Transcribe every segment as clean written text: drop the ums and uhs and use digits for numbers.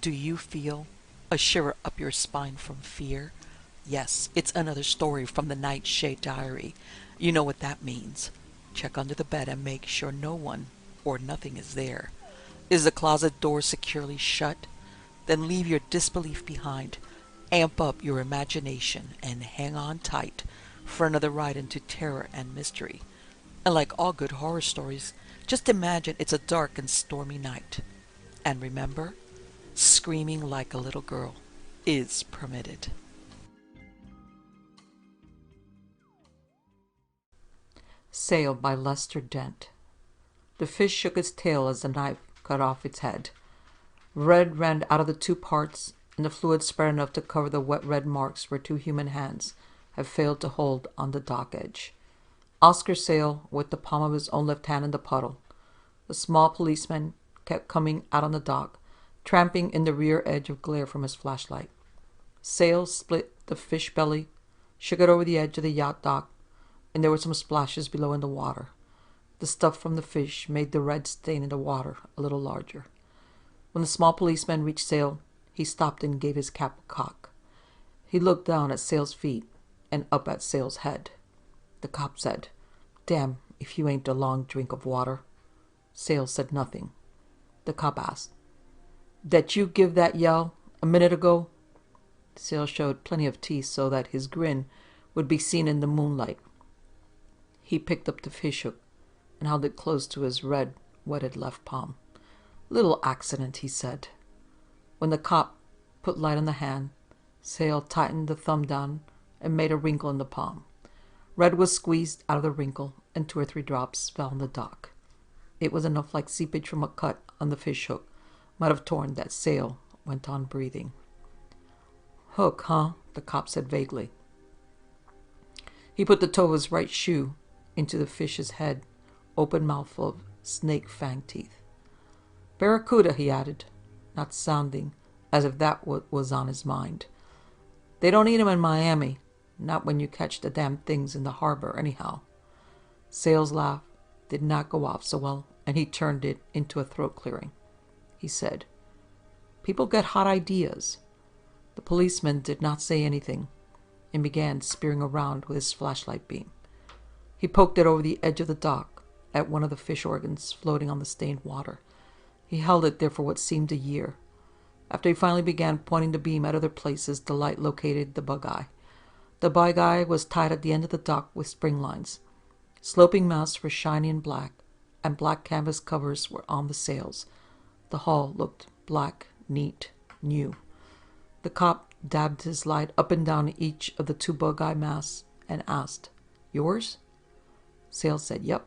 Do you feel a shiver up your spine from fear? Yes, it's another story from the Nightshade diary. You know what that means. Check under the bed and make sure no one or nothing is there. Is the closet door securely shut? Then leave your disbelief behind. Amp up your imagination and hang on tight for another ride into terror and mystery. And like all good horror stories, just imagine it's a dark and stormy night. And remember, screaming like a little girl is permitted. Sail by Lester Dent. The fish shook its tail as the knife cut off its head. Red ran out of the two parts, and the fluid spread enough to cover the wet red marks where two human hands had failed to hold on the dock edge. Oscar Sail, with the palm of his own left hand in the puddle. The small policeman kept coming out on the dock, tramping in the rear edge of glare from his flashlight. Sail split the fish belly, shook it over the edge of the yacht dock, and there were some splashes below in the water. The stuff from the fish made the red stain in the water a little larger. When the small policeman reached Sail, he stopped and gave his cap a cock. He looked down at Sail's feet and up at Sail's head. The cop said, "Damn if you ain't a long drink of water." Sail said nothing. The cop asked, "That you give that yell a minute ago?" Sail showed plenty of teeth so that his grin would be seen in the moonlight. He picked up the fishhook and held it close to his red, wetted left palm. "Little accident," he said. When the cop put light on the hand, Sail tightened the thumb down and made a wrinkle in the palm. Red was squeezed out of the wrinkle, and 2 or 3 drops fell on the dock. It was enough like seepage from a cut on the fishhook might have torn that Sail went on breathing. "Hook, huh?" the cop said vaguely. He put the toe of his right shoe into the fish's head, open mouthful of snake fang teeth. "Barracuda," he added, not sounding as if that was on his mind. "They don't eat 'em in Miami, not when you catch the damn things in the harbor anyhow." Sail's laugh did not go off so well, and he turned it into a throat clearing. He said, "People get hot ideas." The policeman did not say anything and began spearing around with his flashlight beam. He poked it over the edge of the dock at one of the fish organs floating on the stained water. He held it there for what seemed a year. After he finally began pointing the beam at other places, the light located the bug eye. The bug eye was tied at the end of the dock with spring lines. Sloping masts were shiny and black canvas covers were on the sails. The hull looked black, neat, new. The cop dabbed his light up and down each of the 2 bug eye masts and asked, "Yours?" Sail said, "Yep."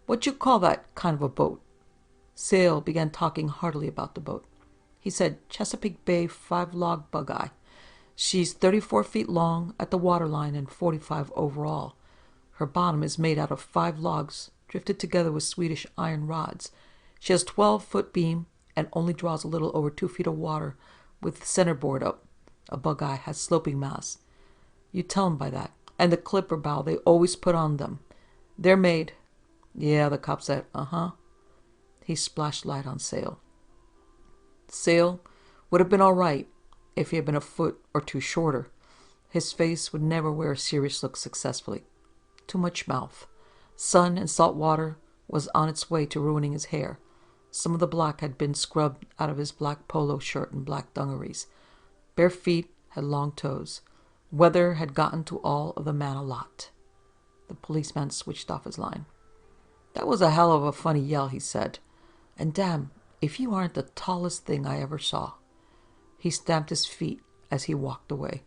"What you call that kind of a boat?" Sail began talking heartily about the boat. He said, "Chesapeake Bay 5-log bug eye. She's 34 feet long at the waterline and 45 overall. Her bottom is made out of 5 logs drifted together with Swedish iron rods. She has 12-foot beam and only draws a little over 2 feet of water with the centerboard up. A bug eye has sloping masts. You tell 'em by that. And the clipper bow they always put on them. They're made." "Yeah," the cop said. "Uh-huh." He splashed light on Sail. Sail would have been all right if he had been a foot or 2 shorter. His face would never wear a serious look successfully. Too much mouth. Sun and salt water was on its way to ruining his hair. Some of the black had been scrubbed out of his black polo shirt and black dungarees. Bare feet had long toes. Weather had gotten to all of the man a lot. The policeman switched off his line. "That was a hell of a funny yell," he said. "And damn if you aren't the tallest thing I ever saw." He stamped his feet as he walked away.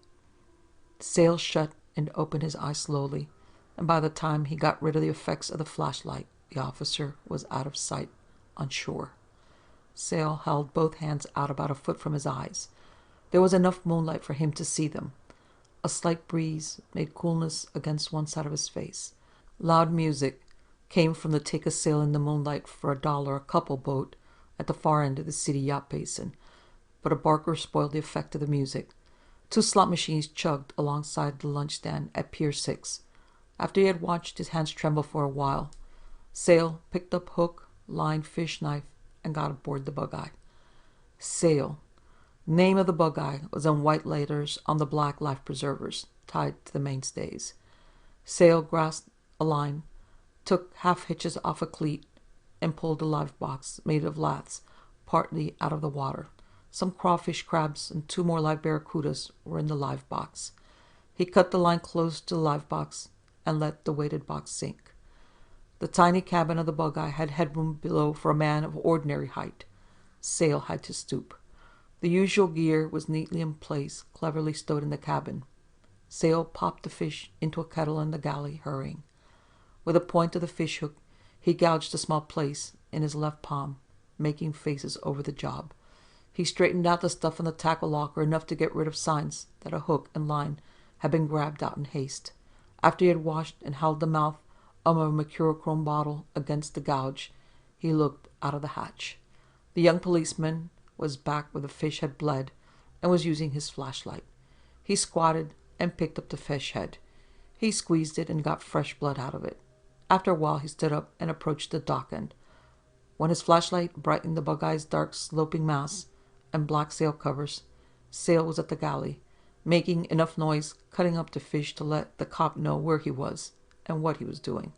Sail shut and opened his eyes slowly, and by the time he got rid of the effects of the flashlight, the officer was out of sight on shore. Sail held both hands out about a foot from his eyes. There was enough moonlight for him to see them. A slight breeze made coolness against one side of his face. Loud music came from the take a sail in the moonlight for $1 a couple boat at the far end of the city yacht basin, but a barker spoiled the effect of the music. 2 slot machines chugged alongside the lunch stand at Pier 6. After he had watched his hands tremble for a while, Sail picked up hook, line, fish, knife, and got aboard the bug eye. Sail. Name of the bug-eye was in white letters on the black life preservers tied to the mainstays. Sail grasped a line, took half hitches off a cleat, and pulled the live box made of laths partly out of the water. Some crawfish, crabs, and 2 more live barracudas were in the live box. He cut the line close to the live box and let the weighted box sink. The tiny cabin of the bug-eye had headroom below for a man of ordinary height. Sail had to stoop. The usual gear was neatly in place, cleverly stowed in the cabin. Sail popped the fish into a kettle in the galley, hurrying. With the point of the fish hook, he gouged a small place in his left palm, making faces over the job. He straightened out the stuff in the tackle locker enough to get rid of signs that a hook and line had been grabbed out in haste. After he had washed and held the mouth of a mercurochrome bottle against the gouge, he looked out of the hatch. The young policeman was back where the fish had bled and was using his flashlight. He squatted and picked up the fish head. He squeezed it and got fresh blood out of it. After a while, he stood up and approached the dock end. When his flashlight brightened the bug-eye's dark sloping mass and black sail covers, Sail was at the galley, making enough noise cutting up the fish to let the cop know where he was and what he was doing.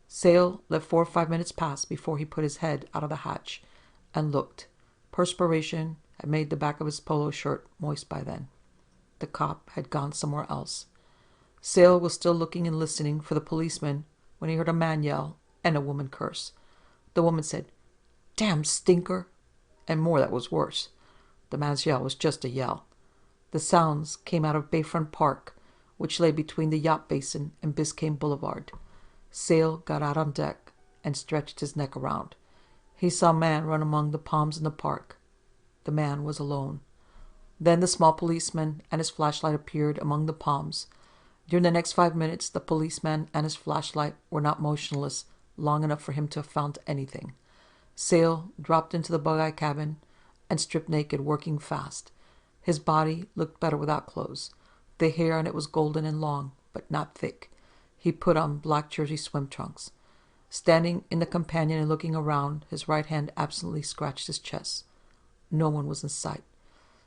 Sail let 4 or 5 minutes pass before he put his head out of the hatch and looked. Perspiration had made the back of his polo shirt moist by then. The cop had gone somewhere else. Sail was still looking and listening for the policeman when he heard a man yell and a woman curse. The woman said, "Damn stinker," and more that was worse. The man's yell was just a yell. The sounds came out of Bayfront Park, which lay between the yacht basin and Biscayne Boulevard. Sail got out on deck and stretched his neck around. He saw a man run among the palms in the park. The man was alone. Then the small policeman and his flashlight appeared among the palms. During the next 5 minutes, the policeman and his flashlight were not motionless long enough for him to have found anything. Sail dropped into the bug-eye cabin and stripped naked, working fast. His body looked better without clothes. The hair on it was golden and long, but not thick. He put on black jersey swim trunks. Standing in the companion and looking around, his right hand absently scratched his chest. No one was in sight.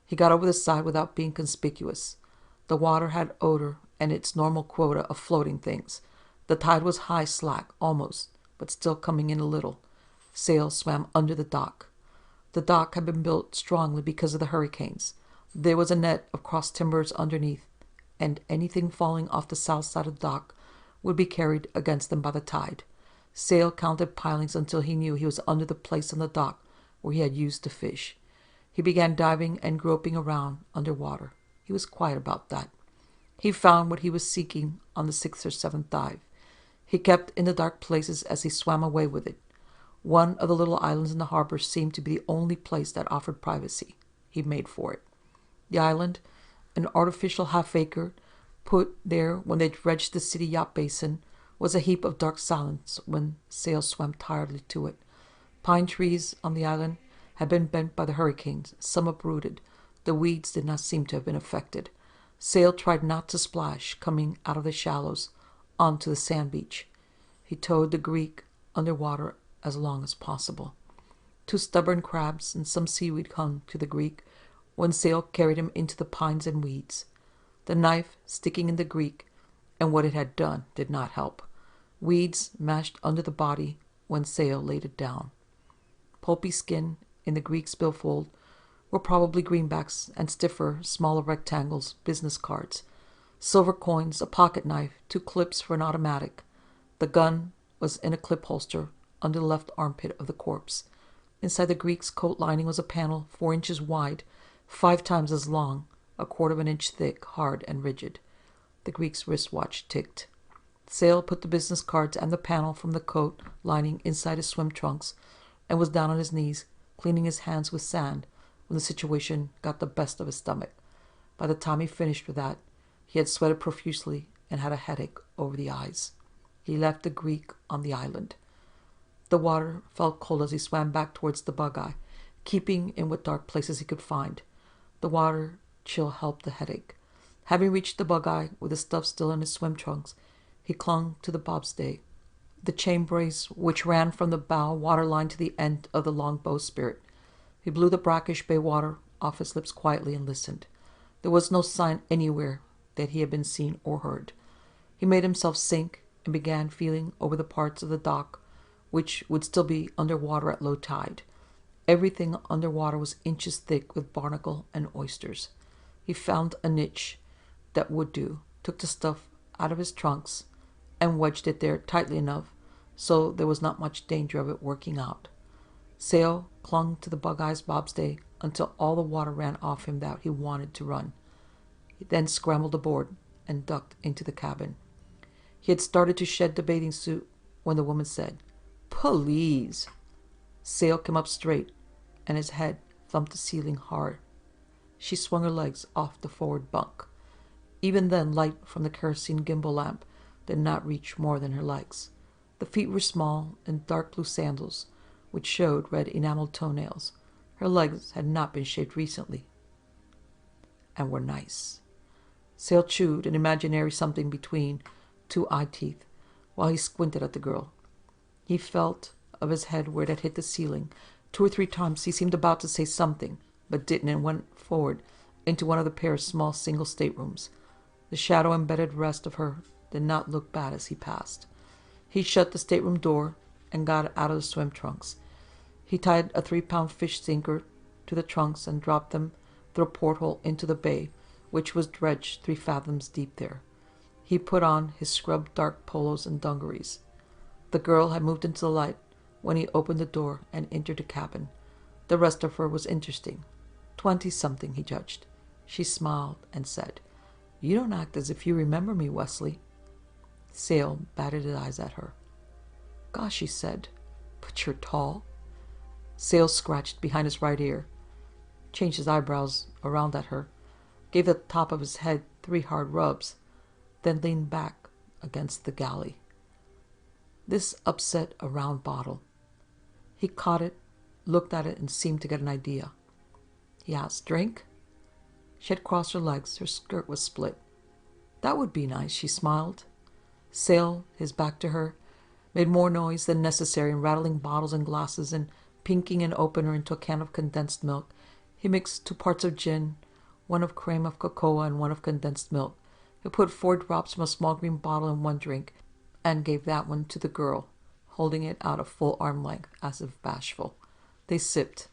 He got over the side without being conspicuous. The water had odor and its normal quota of floating things. The tide was high slack, almost, but still coming in a little. Sail swam under the dock. The dock had been built strongly because of the hurricanes. There was a net of cross timbers underneath, and anything falling off the south side of the dock would be carried against them by the tide. Sail counted pilings until he knew he was under the place on the dock where he had used to fish. He began diving and groping around underwater. He was quiet about that. He found what he was seeking on the 6th or 7th dive. He kept in the dark places as he swam away with it. One of the little islands in the harbor seemed to be the only place that offered privacy. He made for it. The island, an artificial half-acre, put there when they dredged the city yacht basin, was a heap of dark silence when Sail swam tiredly to it. Pine trees on the island had been bent by the hurricanes, some uprooted. The weeds did not seem to have been affected. Sail tried not to splash, coming out of the shallows onto the sand beach. He towed the Greek underwater as long as possible. 2 stubborn crabs and some seaweed hung to the Greek when Sail carried him into the pines and weeds. The knife sticking in the Greek and what it had done did not help. Weeds mashed under the body when Sail laid it down. Pulpy skin in the Greek's billfold were probably greenbacks and stiffer, smaller rectangles, business cards, silver coins, a pocket knife, 2 clips for an automatic. The gun was in a clip holster under the left armpit of the corpse. Inside the Greek's coat lining was a panel 4 inches wide, 5 times as long, 1/4 of an inch thick, hard and rigid. The Greek's wristwatch ticked. Sail put the business cards and the panel from the coat lining inside his swim trunks and was down on his knees, cleaning his hands with sand when the situation got the best of his stomach. By the time he finished with that, he had sweated profusely and had a headache over the eyes. He left the Greek on the island. The water felt cold as he swam back towards the bug-eye, keeping in what dark places he could find. The water chill helped the headache. Having reached the bug-eye with the stuff still in his swim trunks, he clung to the bobstay. The chain brace, which ran from the bow waterline to the end of the long bowsprit, He blew the brackish bay water off his lips quietly and listened. There was no sign anywhere that he had been seen or heard. He made himself sink and began feeling over the parts of the dock which would still be under water at low tide. Everything under water was inches thick with barnacle and oysters. He found a niche that would do, took the stuff out of his trunks, and wedged it there tightly enough so there was not much danger of it working out. Sale clung to the bug-eyes bobstay until all the water ran off him that he wanted to run. He then scrambled aboard and ducked into the cabin. He had started to shed the bathing suit when the woman said, "Please." Sale came up straight, and his head thumped the ceiling hard. She swung her legs off the forward bunk. Even then, light from the kerosene gimbal lamp did not reach more than her legs. The feet were small in dark blue sandals, which showed red enameled toenails. Her legs had not been shaved recently, and were nice. Sale chewed an imaginary something between two eye teeth while he squinted at the girl. He felt of his head where it had hit the ceiling. 2 or 3 times he seemed about to say something, but didn't, and went forward into one of the pair's small single staterooms. The shadow-embedded rest of her did not look bad as he passed. He shut the stateroom door and got out of the swim trunks. He tied a 3-pound fish sinker to the trunks and dropped them through a porthole into the bay, which was dredged 3 fathoms deep there. He put on his scrubbed dark polos and dungarees. The girl had moved into the light when he opened the door and entered the cabin. The rest of her was interesting. 20-something, he judged. She smiled and said, "You don't act as if you remember me, Wesley." Sale batted his eyes at her. "Gosh," he said, "but you're tall." Sale scratched behind his right ear, changed his eyebrows around at her, gave the top of his head 3 hard rubs, then leaned back against the galley. This upset a round bottle. He caught it, looked at it, and seemed to get an idea. He asked, "Drink?" She had crossed her legs. Her skirt was split. "That would be nice," she smiled. Sale, his back to her, made more noise than necessary in rattling bottles and glasses and pinking an opener into a can of condensed milk. He mixed 2 parts of gin, 1 of cream of cocoa, and 1 of condensed milk. He put 4 drops from a small green bottle in one drink, and gave that one to the girl, holding it out a full arm length, as if bashful. They sipped.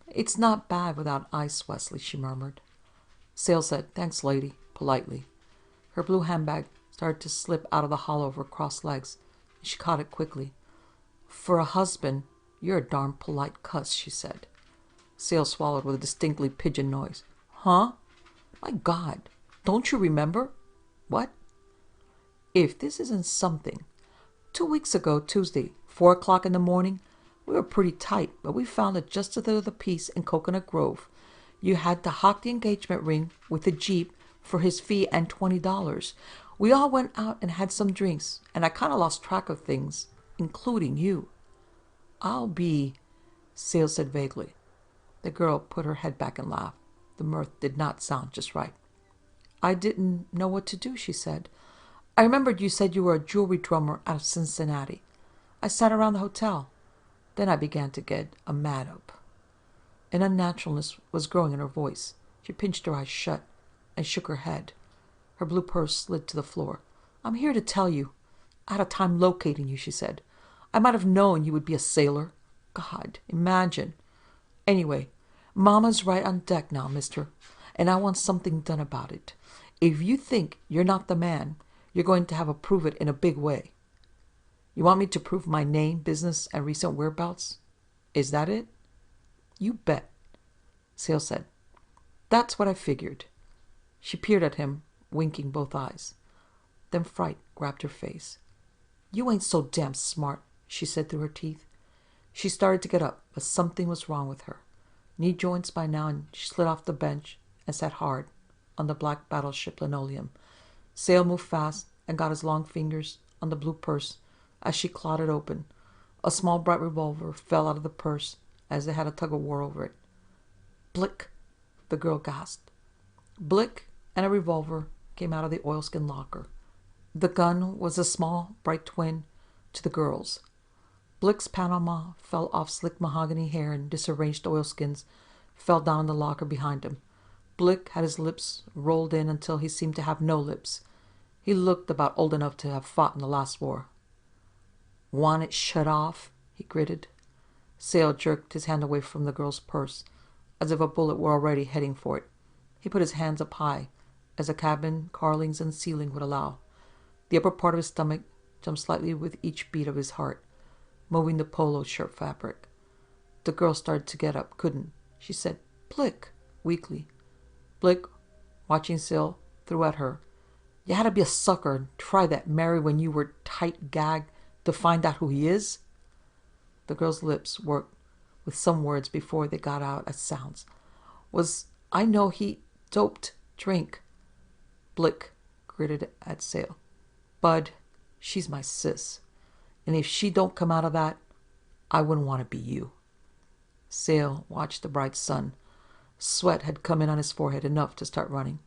"It's not bad without ice, Wesley," she murmured. Sale said, "Thanks, lady," politely. Her blue handbag started to slip out of the hollow of her crossed legs, and she caught it quickly. "For a husband, you're a darn polite cuss," she said. Sale swallowed with a distinctly pigeon noise. "Huh? My God, don't you remember?" "What?" "If this isn't something. 2 weeks ago, Tuesday, 4 o'clock in the morning, we were pretty tight, but we found it just to the piece in Coconut Grove. You had to hock the engagement ring with the Jeep for his fee and $20. We all went out and had some drinks, and I kind of lost track of things, including you." "I'll be," Sale said vaguely. The girl put her head back and laughed. The mirth did not sound just right. "I didn't know what to do," she said. "I remembered you said you were a jewelry drummer out of Cincinnati. I sat around the hotel. Then I began to get a mad up." An unnaturalness was growing in her voice. She pinched her eyes shut and shook her head. Her blue purse slid to the floor. "I'm here to tell you. I had a time locating you," she said. "I might have known you would be a sailor. God, imagine. Anyway, Mama's right on deck now, mister, and I want something done about it. If you think you're not the man, you're going to have to prove it in a big way." "You want me to prove my name, business, and recent whereabouts? Is that it?" "You bet," Sale said. "That's what I figured." She peered at him, winking both eyes. Then fright grabbed her face. "You ain't so damn smart," she said through her teeth. She started to get up, but something was wrong with her. Knee joints by now, and she slid off the bench and sat hard on the black battleship linoleum. Sale moved fast and got his long fingers on the blue purse as she clawed it open. A small bright revolver fell out of the purse as they had a tug-of-war over it. "Blick!" the girl gasped. Blick and a revolver came out of the oilskin locker. The gun was a small, bright twin to the girl's. Blick's Panama fell off slick mahogany hair and disarranged oilskins fell down in the locker behind him. Blick had his lips rolled in until he seemed to have no lips. He looked about old enough to have fought in the last war. "Want it shut off?" he gritted. Sale jerked his hand away from the girl's purse, as if a bullet were already heading for it. He put his hands up high, as the cabin, carlings, and ceiling would allow. The upper part of his stomach jumped slightly with each beat of his heart, moving the polo shirt fabric. The girl started to get up, couldn't. She said, "Blick," weakly. Blick, watching Sale, threw at her. "You had to be a sucker and try that Mary when you were tight gagged to find out who he is?" The girl's lips worked with some words before they got out as sounds. "I know he doped drink." Blick gritted at Sale. "Bud, she's my sis. And if she don't come out of that, I wouldn't want to be you." Sale watched the bright sun. Sweat had come in on his forehead, enough to start running.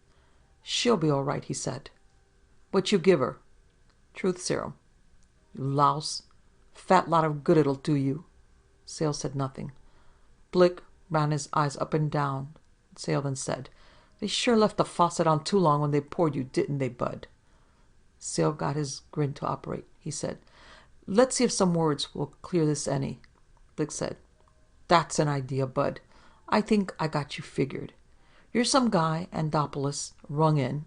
"She'll be all right," he said. "What you give her?" "Truth serum." "You louse. Fat lot of good it'll do you." Sale said nothing. Blick ran his eyes up and down. Sale then said, "They sure left the faucet on too long when they poured you, didn't they, Bud?" Sale got his grin to operate. He said, "Let's see if some words will clear this any." Blick said, "That's an idea, Bud. I think I got you figured. You're some guy Andopoulos rung in.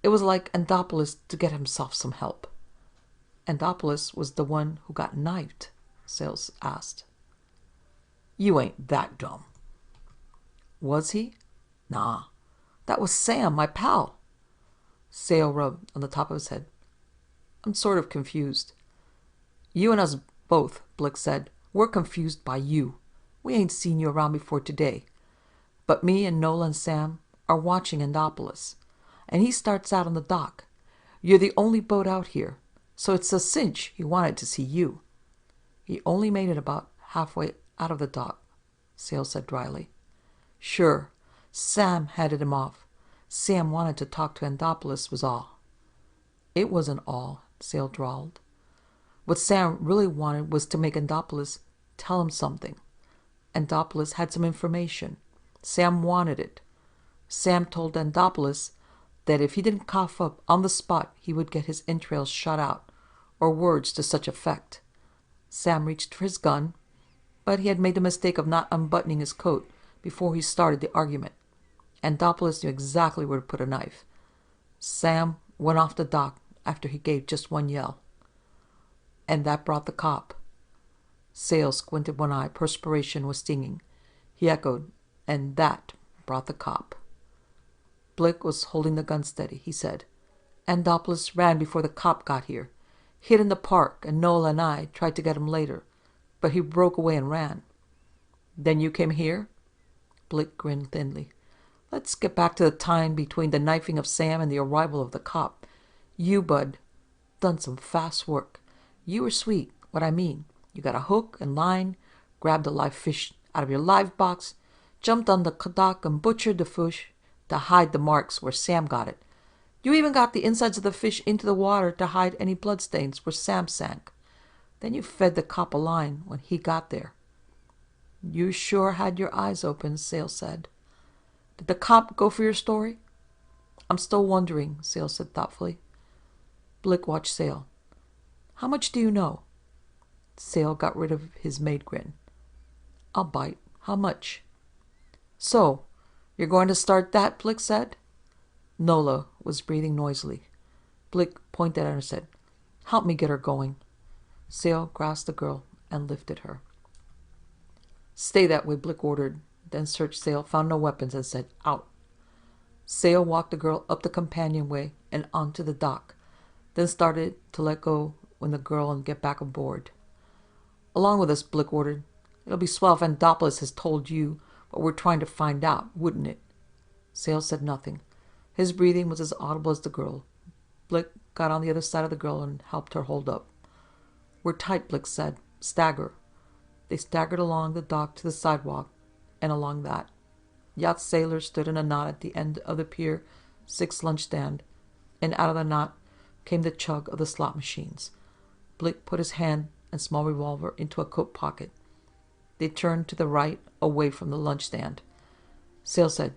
It was like Andopoulos to get himself some help." "Andopoulos was the one who got knifed?" Sales asked. "You ain't that dumb." "Was he?" "Nah. That was Sam, my pal." Sale rubbed on the top of his head. "I'm sort of confused." "You and us both," Blick said. "We're confused by you. We ain't seen you around before today. But me and Nola and Sam are watching Andopoulos. And he starts out on the dock. You're the only boat out here. So it's a cinch he wanted to see you." "He only made it about halfway out of the dock," Sale said dryly. "Sure. Sam headed him off. Sam wanted to talk to Andopoulos was all." "It wasn't all," Sale drawled. "What Sam really wanted was to make Andopoulos tell him something. Andopoulos had some information. Sam wanted it. Sam told Andopoulos that if he didn't cough up on the spot, he would get his entrails shot out, or words to such effect. Sam reached for his gun, but he had made the mistake of not unbuttoning his coat before he started the argument. Andopoulos knew exactly where to put a knife. Sam went off the dock after he gave just one yell. And that brought the cop." Sale squinted one eye. Perspiration was stinging. He echoed, "And that brought the cop." Blick was holding the gun steady. He said, "Andopoulos ran before the cop got here. Hid in the park, and Nola and I tried to get him later. But he broke away and ran." "Then you came here?" Blick grinned thinly. "Let's get back to the time between the knifing of Sam and the arrival of the cop. You, Bud, done some fast work. You were sweet. What I mean, you got a hook and line, grabbed a live fish out of your live box, jumped on the dock and butchered the fish to hide the marks where Sam got it. You even got the insides of the fish into the water to hide any bloodstains where Sam sank. Then you fed the cop a line when he got there." "You sure had your eyes open," Sale said. "Did the cop go for your story?" "I'm still wondering," Sale said thoughtfully. Blick watched Sale. "How much do you know?" Sale got rid of his maid grin. "I'll bite. How much?" "So, you're going to start that?" Blick said. Nola was breathing noisily. Blick pointed at her and said, "Help me get her going." Sale grasped the girl and lifted her. "Stay that way," Blick ordered, then searched Sale, found no weapons, and said, "Out." Sale walked the girl up the companionway and onto the dock, then started to let go when the girl and get back aboard. "Along with us," Blick ordered. "It'll be swell if Andopoulos has told you what we're trying to find out, wouldn't it?" Sale said nothing. His breathing was as audible as the girl. Blick got on the other side of the girl and helped her hold up. "We're tight," Blick said. "Stagger." They staggered along the dock to the sidewalk, and along that. Yacht sailors stood in a knot at the end of the Pier 6 lunch stand, and out of the knot came the chug of the slot machines. Blick put his hand and small revolver into a coat pocket. They turned to the right, away from the lunch stand. Sale said,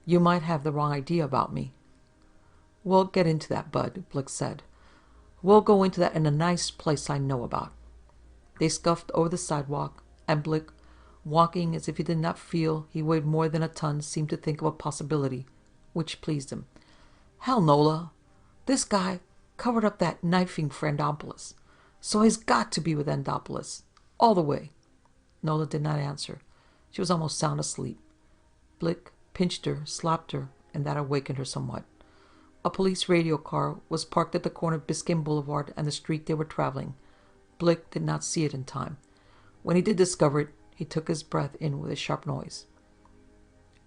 "You might have the wrong idea about me." "We'll get into that, Bud," Blick said. "We'll go into that in a nice place I know about." They scuffed over the sidewalk, and Blick, walking as if he did not feel he weighed more than a ton, seemed to think of a possibility, which pleased him. "Hell, Nola, this guy covered up that knifing for Endopoulos, so he's got to be with Endopoulos, all the way." Nola did not answer. She was almost sound asleep. Blick pinched her, slapped her, and that awakened her somewhat. A police radio car was parked at the corner of Biscayne Boulevard and the street they were traveling. Blick did not see it in time. When he did discover it, he took his breath in with a sharp noise.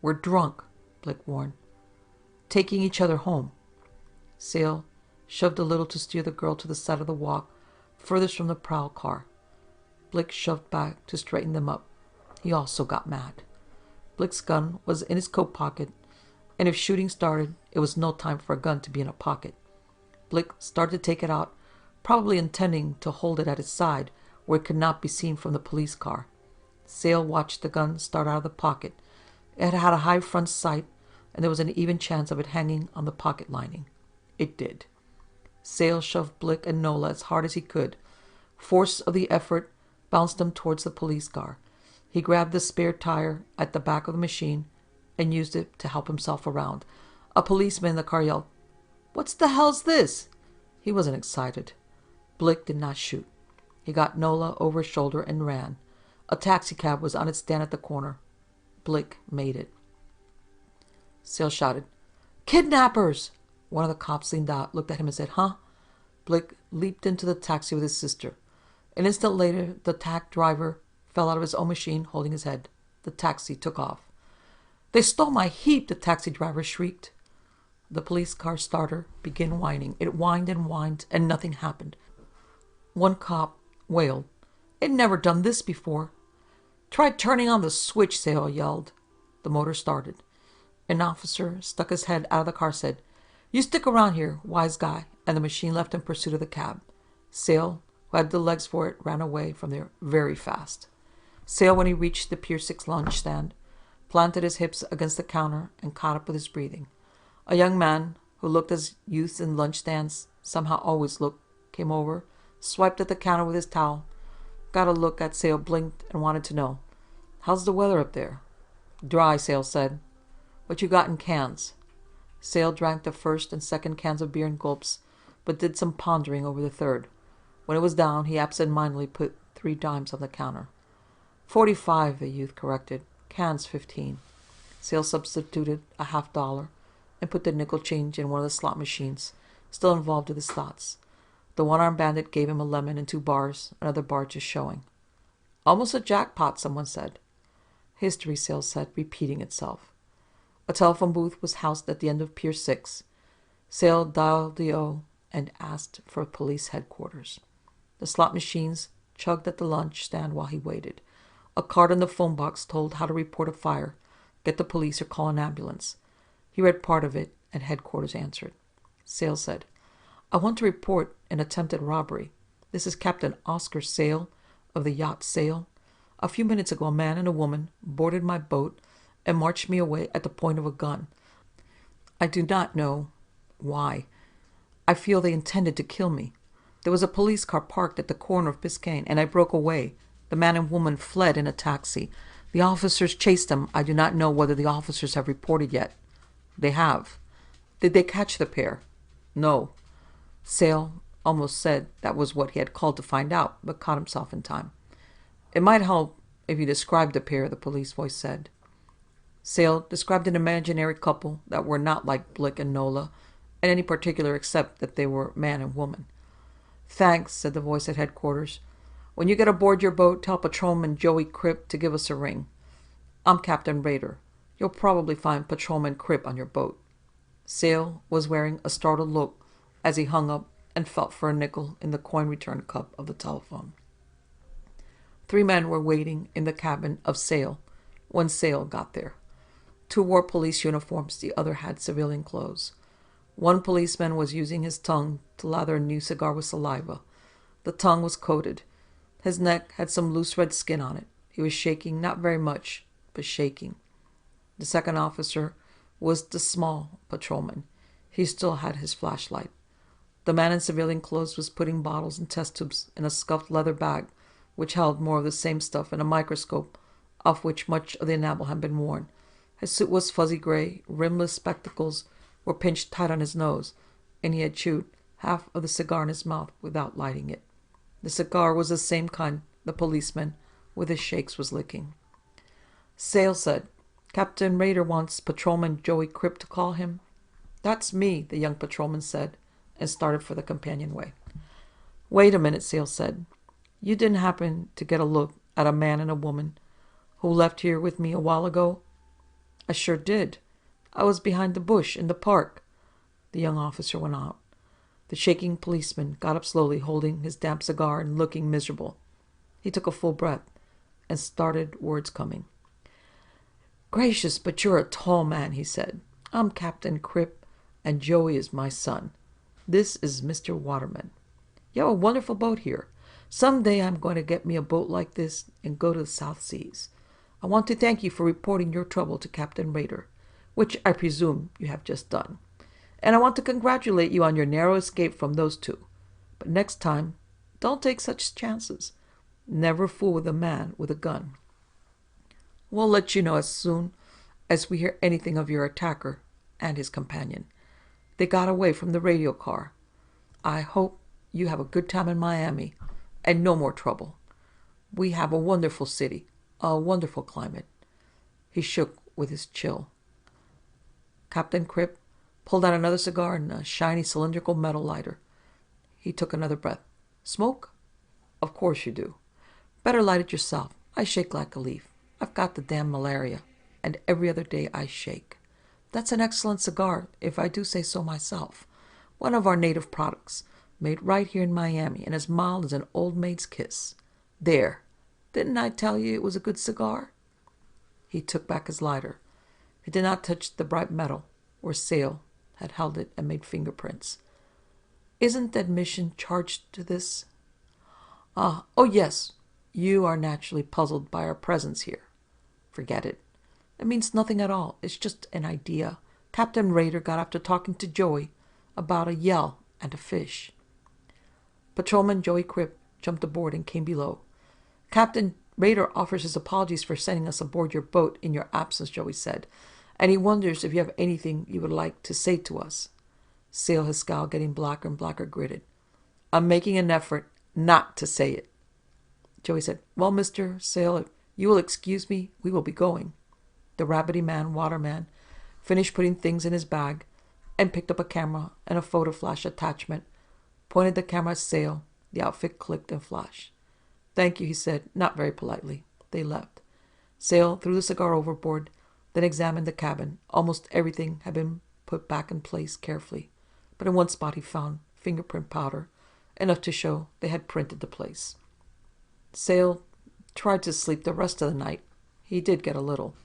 "We're drunk," Blick warned. "Taking each other home." Sale shoved a little to steer the girl to the side of the walk, furthest from the prowl car. Blick shoved back to straighten them up. He also got mad. Blick's gun was in his coat pocket, and if shooting started, it was no time for a gun to be in a pocket. Blick started to take it out, probably intending to hold it at his side where it could not be seen from the police car. Sale watched the gun start out of the pocket. It had a high front sight, and there was an even chance of it hanging on the pocket lining. It did. Sale shoved Blick and Nola as hard as he could. Force of the effort bounced him towards the police car. He grabbed the spare tire at the back of the machine and used it to help himself around. A policeman in the car yelled, "What's the hell's this?" He wasn't excited. Blick did not shoot. He got Nola over his shoulder and ran. A taxicab was on its stand at the corner. Blick made it. Sale shouted, "Kidnappers!" One of the cops leaned out, looked at him and said, "Huh?" Blick leaped into the taxi with his sister. An instant later, the taxi driver fell out of his own machine, holding his head. The taxi took off. "They stole my heap!" the taxi driver shrieked. The police car starter began whining. It whined, and nothing happened. One cop wailed, "It never done this before." "Try turning on the switch," Sale yelled. The motor started. An officer stuck his head out of the car, said, "You stick around here, wise guy," and the machine left in pursuit of the cab. Sale, who had the legs for it, ran away from there very fast. Sale, when he reached the Pier 6 lunch stand, planted his hips against the counter and caught up with his breathing. A young man, who looked as youths in lunch stands somehow always look, came over, swiped at the counter with his towel, got a look at Sale, blinked, and wanted to know, "How's the weather up there?" "Dry," Sale said. "What you got in cans?" Sale drank the first and second cans of beer in gulps, but did some pondering over the third. When it was down, he absent-mindedly put 3 dimes on the counter. 45, the youth corrected. Cans 15. Sale substituted a $50 and put the nickel change in one of the slot machines, still involved with his thoughts. The one-armed bandit gave him a lemon and 2 bars, another bar just showing. "Almost a jackpot," someone said. History, Sale said, repeating itself. A telephone booth was housed at the end of Pier 6. Sale dialed the O and asked for police headquarters. The slot machines chugged at the lunch stand while he waited. A card on the phone box told how to report a fire, get the police, or call an ambulance. He read part of it, and headquarters answered. Sale said, "I want to report an attempted robbery. This is Captain Oscar Sale of the yacht Sale. A few minutes ago, a man and a woman boarded my boat and marched me away at the point of a gun. I do not know why. I feel they intended to kill me. There was a police car parked at the corner of Biscayne, and I broke away. The man and woman fled in a taxi. The officers chased them. I do not know whether the officers have reported yet." "They have." "Did they catch the pair?" "No." Sale almost said that was what he had called to find out, but caught himself in time. "It might help if you described the pair," the police voice said. Sale described an imaginary couple that were not like Blick and Nola in any particular except that they were man and woman. "Thanks," said the voice at headquarters. "When you get aboard your boat, tell Patrolman Joey Cripp to give us a ring. I'm Captain Raider. You'll probably find Patrolman Cripp on your boat." Sale was wearing a startled look as he hung up and felt for a nickel in the coin return cup of the telephone. 3 men were waiting in the cabin of Sale when Sale got there. 2 wore police uniforms, the other had civilian clothes. One policeman was using his tongue to lather a new cigar with saliva. The tongue was coated. His neck had some loose red skin on it. He was shaking, not very much, but shaking. The second officer was the small patrolman. He still had his flashlight. The man in civilian clothes was putting bottles and test tubes in a scuffed leather bag, which held more of the same stuff and a microscope, off which much of the enamel had been worn. His suit was fuzzy gray, rimless spectacles were pinched tight on his nose, and he had chewed half of the cigar in his mouth without lighting it. The cigar was the same kind the policeman with his shakes was licking. Sale said, "Captain Raider wants Patrolman Joey Cripp to call him." "That's me," the young patrolman said, and started for the companionway. "Wait a minute," Sale said. "You didn't happen to get a look at a man and a woman who left here with me a while ago?" "I sure did. I was behind the bush in the park." The young officer went out. The shaking policeman got up slowly, holding his damp cigar and looking miserable. He took a full breath and started words coming. "Gracious, but you're a tall man," he said. "I'm Captain Cripp, and Joey is my son. This is Mr. Waterman. You have a wonderful boat here. Some day I'm going to get me a boat like this and go to the South Seas. I want to thank you for reporting your trouble to Captain Raider, which I presume you have just done. And I want to congratulate you on your narrow escape from those two. But next time, don't take such chances. Never fool with a man with a gun. We'll let you know as soon as we hear anything of your attacker and his companion. They got away from the radio car. I hope you have a good time in Miami and no more trouble. We have a wonderful city, a wonderful climate." He shook with his chill. Captain Cripp pulled out another cigar and a shiny cylindrical metal lighter. He took another breath. "Smoke? Of course you do. Better light it yourself. I shake like a leaf. I've got the damn malaria, and every other day I shake. That's an excellent cigar, if I do say so myself. One of our native products, made right here in Miami, and as mild as an old maid's kiss. There! Didn't I tell you it was a good cigar?" He took back his lighter. He did not touch the bright metal, where Sale had held it and made fingerprints. "Isn't admission charged to this?" Oh yes. You are naturally puzzled by our presence here. Forget it. It means nothing at all. It's just an idea. Captain Raider got after talking to Joey about a yell and a fish." Patrolman Joey Cripp jumped aboard and came below. "Captain Raider offers his apologies for sending us aboard your boat in your absence," Joey said, "and he wonders if you have anything you would like to say to us." Sale, his scowl getting blacker and blacker, gritted. "I'm making an effort not to say it." Joey said, "Well, Mr. Sale, if you will excuse me, we will be going." The rabbity man, Waterman, finished putting things in his bag and picked up a camera and a photo flash attachment, pointed the camera at Sale. The outfit clicked and flashed. "Thank you," he said, not very politely. They left. Sale threw the cigar overboard, then examined the cabin. Almost everything had been put back in place carefully, but in one spot he found fingerprint powder, enough to show they had printed the place. Sale tried to sleep the rest of the night. He did get a little.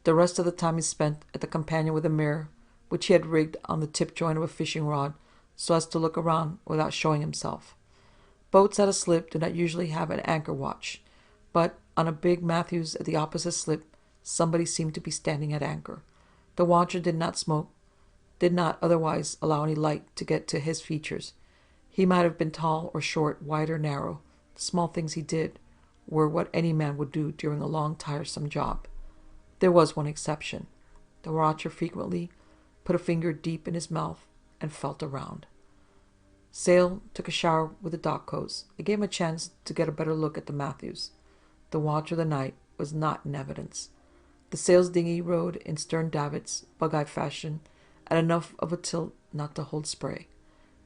The rest of the time he spent at the companion with a mirror, which he had rigged on the tip joint of a fishing rod so as to look around without showing himself. Boats at a slip do not usually have an anchor watch, but on a big Matthews at the opposite slip, somebody seemed to be standing at anchor. The watcher did not smoke, did not otherwise allow any light to get to his features. He might have been tall or short, wide or narrow. The small things he did were what any man would do during a long, tiresome job. There was one exception. The watcher frequently put a finger deep in his mouth and felt around. Sale took a shower with the dock hose. It gave him a chance to get a better look at the Matthews. The watch of the night was not in evidence. The sail's dinghy rode in stern davits, bug-eye fashion, at enough of a tilt not to hold spray.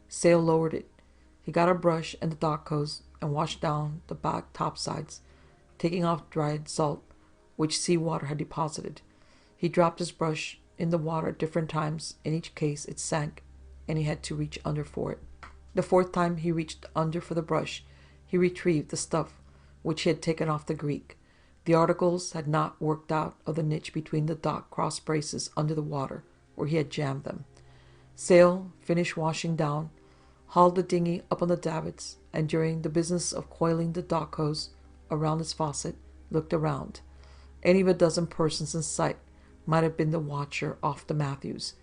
Sale lowered it. He got a brush and the dock hose and washed down the back topsides, taking off dried salt which sea water had deposited. He dropped his brush in the water at different times. In each case it sank, and he had to reach under for it. The fourth time he reached under for the brush, he retrieved the stuff which he had taken off the Greek. The articles had not worked out of the niche between the dock cross braces under the water, where he had jammed them. Sale finished washing down, hauled the dinghy up on the davits, and during the business of coiling the dock hose around its faucet, looked around. Any of a dozen persons in sight might have been the watcher off the Matthews.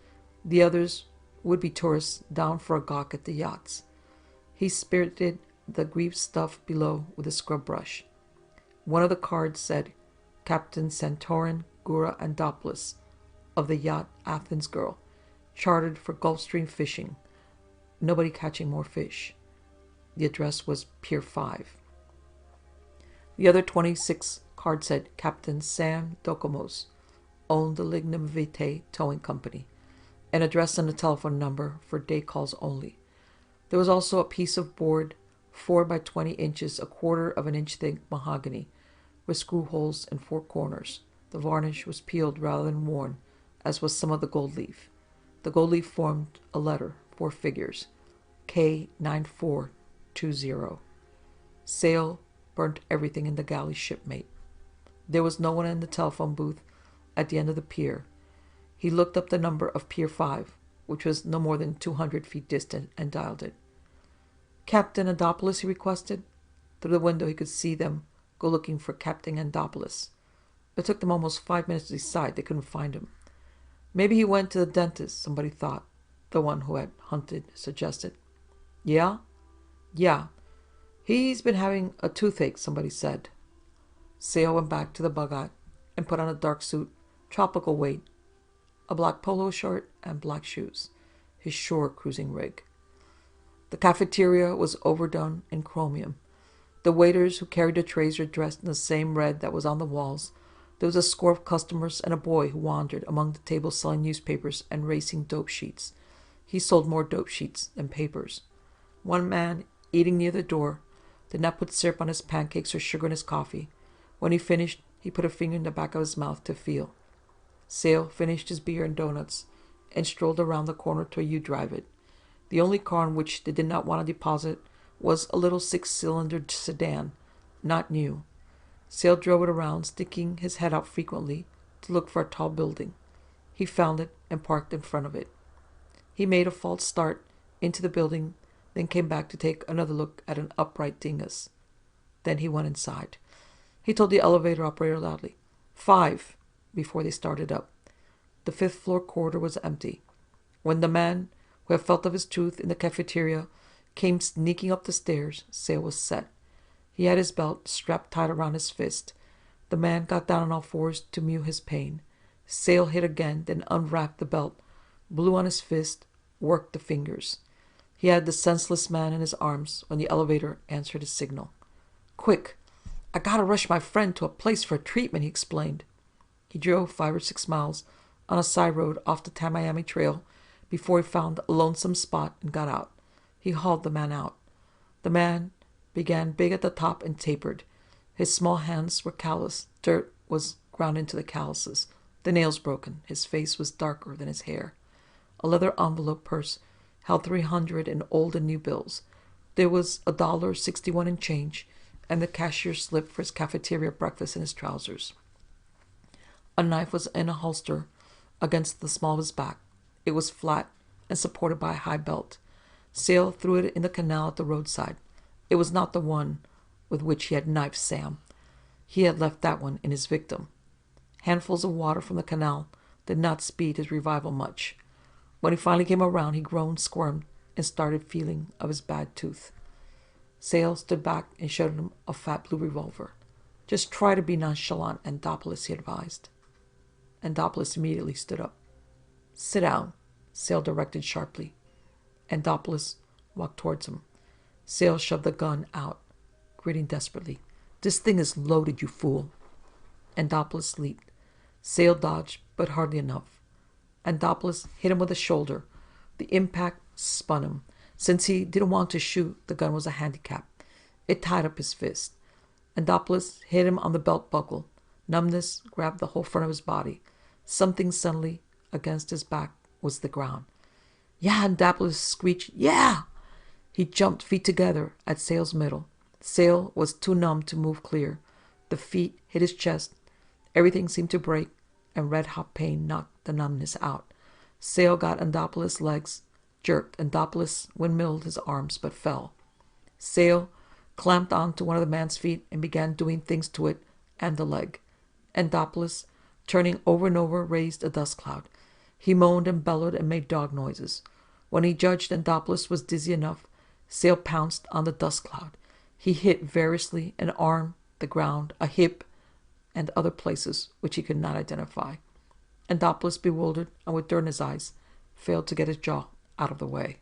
The others would be tourists down for a gawk at the yachts. He spirited the greased stuff below with a scrub brush. One of the cards said, Captain Santorin Gura Andopoulos of the yacht Athens Girl, chartered for Gulf Stream fishing. Nobody catching more fish. The address was Pier 5. The other 26 card said Captain Sam Dokomos, owned the Lignum Vitae Towing Company, an address and a telephone number for day calls only. There was also a piece of board 4 by 20 inches, a quarter of an inch thick mahogany, with screw holes in 4 corners. The varnish was peeled rather than worn, as was some of the gold leaf. The gold leaf formed a letter, 4 figures, K9420. Sail burnt everything in the galley shipmate. There was no one in the telephone booth at the end of the pier. He looked up the number of Pier 5, which was no more than 200 feet distant, and dialed it. Captain Andopoulos, he requested. Through the window he could see them go looking for Captain Andopoulos. It took them almost 5 minutes to decide. They couldn't find him. Maybe he went to the dentist, somebody thought. The one who had hunted suggested. Yeah? Yeah. He's been having a toothache, somebody said. Sail went back to the bug-out and put on a dark suit, tropical weight, a black polo shirt, and black shoes, his shore cruising rig. The cafeteria was overdone in chromium. The waiters who carried the trays were dressed in the same red that was on the walls. There was a score of customers and a boy who wandered among the tables selling newspapers and racing dope sheets. He sold more dope sheets than papers. One man, eating near the door, did not put syrup on his pancakes or sugar in his coffee. When he finished, he put a finger in the back of his mouth to feel. Sail finished his beer and donuts and strolled around the corner to a U-Drive-It. The only car in which they did not want to deposit was a little 6-cylinder sedan, not new. Sail drove it around, sticking his head out frequently to look for a tall building. He found it and parked in front of it. He made a false start into the building, then came back to take another look at an upright dingus. Then he went inside. He told the elevator operator loudly, 5, before they started up. The 5th floor corridor was empty. When the man who had felt of his tooth in the cafeteria came sneaking up the stairs, Sail was set. He had his belt strapped tight around his fist. The man got down on all fours to mew his pain. Sail hit again, then unwrapped the belt, blew on his fist, worked the fingers. He had the senseless man in his arms when the elevator answered his signal. Quick! I gotta rush my friend to a place for treatment, he explained. He drove 5 or 6 miles on a side road off the Tamiami Trail before he found a lonesome spot and got out. He hauled the man out. The man began big at the top and tapered. His small hands were calloused. Dirt was ground into the calluses. The nails broken. His face was darker than his hair. A leather envelope purse held 300 in old and new bills. There was $1.61 in change, and the cashier's slip for his cafeteria breakfast in his trousers. A knife was in a holster against the small of his back. It was flat and supported by a high belt. Sail threw it in the canal at the roadside. It was not the one with which he had knifed Sam. He had left that one in his victim. Handfuls of water from the canal did not speed his revival much. When he finally came around, he groaned, squirmed, and started feeling of his bad tooth. Sail stood back and showed him a fat blue revolver. Just try to be nonchalant, Andopoulos, he advised. Andopoulos immediately stood up. Sit down, Sail directed sharply. Andopoulos walked towards him. Sail shoved the gun out, gritting desperately. This thing is loaded, you fool. Andopoulos leaped. Sail dodged, but hardly enough. Andopoulos hit him with a shoulder. The impact spun him. Since he didn't want to shoot, the gun was a handicap. It tied up his fist. Andopoulos hit him on the belt buckle. Numbness grabbed the whole front of his body. Something suddenly against his back was the ground. Yeah, Andopoulos screeched. Yeah! He jumped feet together at Sail's middle. Sail was too numb to move clear. The feet hit his chest. Everything seemed to break, and red-hot pain knocked the numbness out. Sail got Andopoulos' legs, jerked. Andopoulos windmilled his arms, but fell. Sale clamped onto one of the man's feet and began doing things to it and the leg. Andopoulos, turning over and over, raised a dust cloud. He moaned and bellowed and made dog noises. When he judged Andopoulos was dizzy enough, Sale pounced on the dust cloud. He hit variously an arm, the ground, a hip, and other places which he could not identify. Andopoulos, bewildered and with dirt in his eyes, failed to get his jaw out of the way.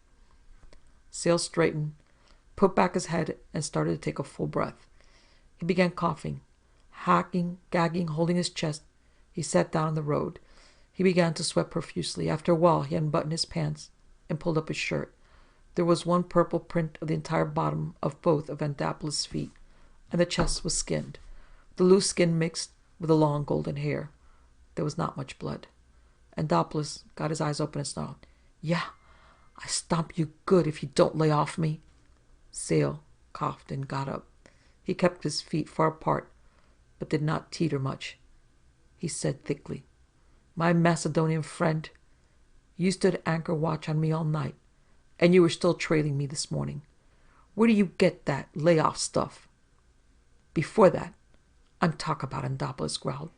Sale straightened, put back his head, and started to take a full breath. He began coughing, hacking, gagging, holding his chest. He sat down on the road. He began to sweat profusely. After a while, he unbuttoned his pants and pulled up his shirt. There was one purple print of the entire bottom of both of Andopoulos' feet, and the chest was skinned. The loose skin mixed with the long golden hair. There was not much blood. Andopoulos got his eyes open and snarled, "Yeah, I stomp you good if you don't lay off me." Sale coughed and got up. He kept his feet far apart, but did not teeter much. He said thickly, "My Macedonian friend, you stood anchor watch on me all night, and you were still trailing me this morning. Where do you get that lay-off stuff?" "Before that, I'm talking about," Andopoulos growled.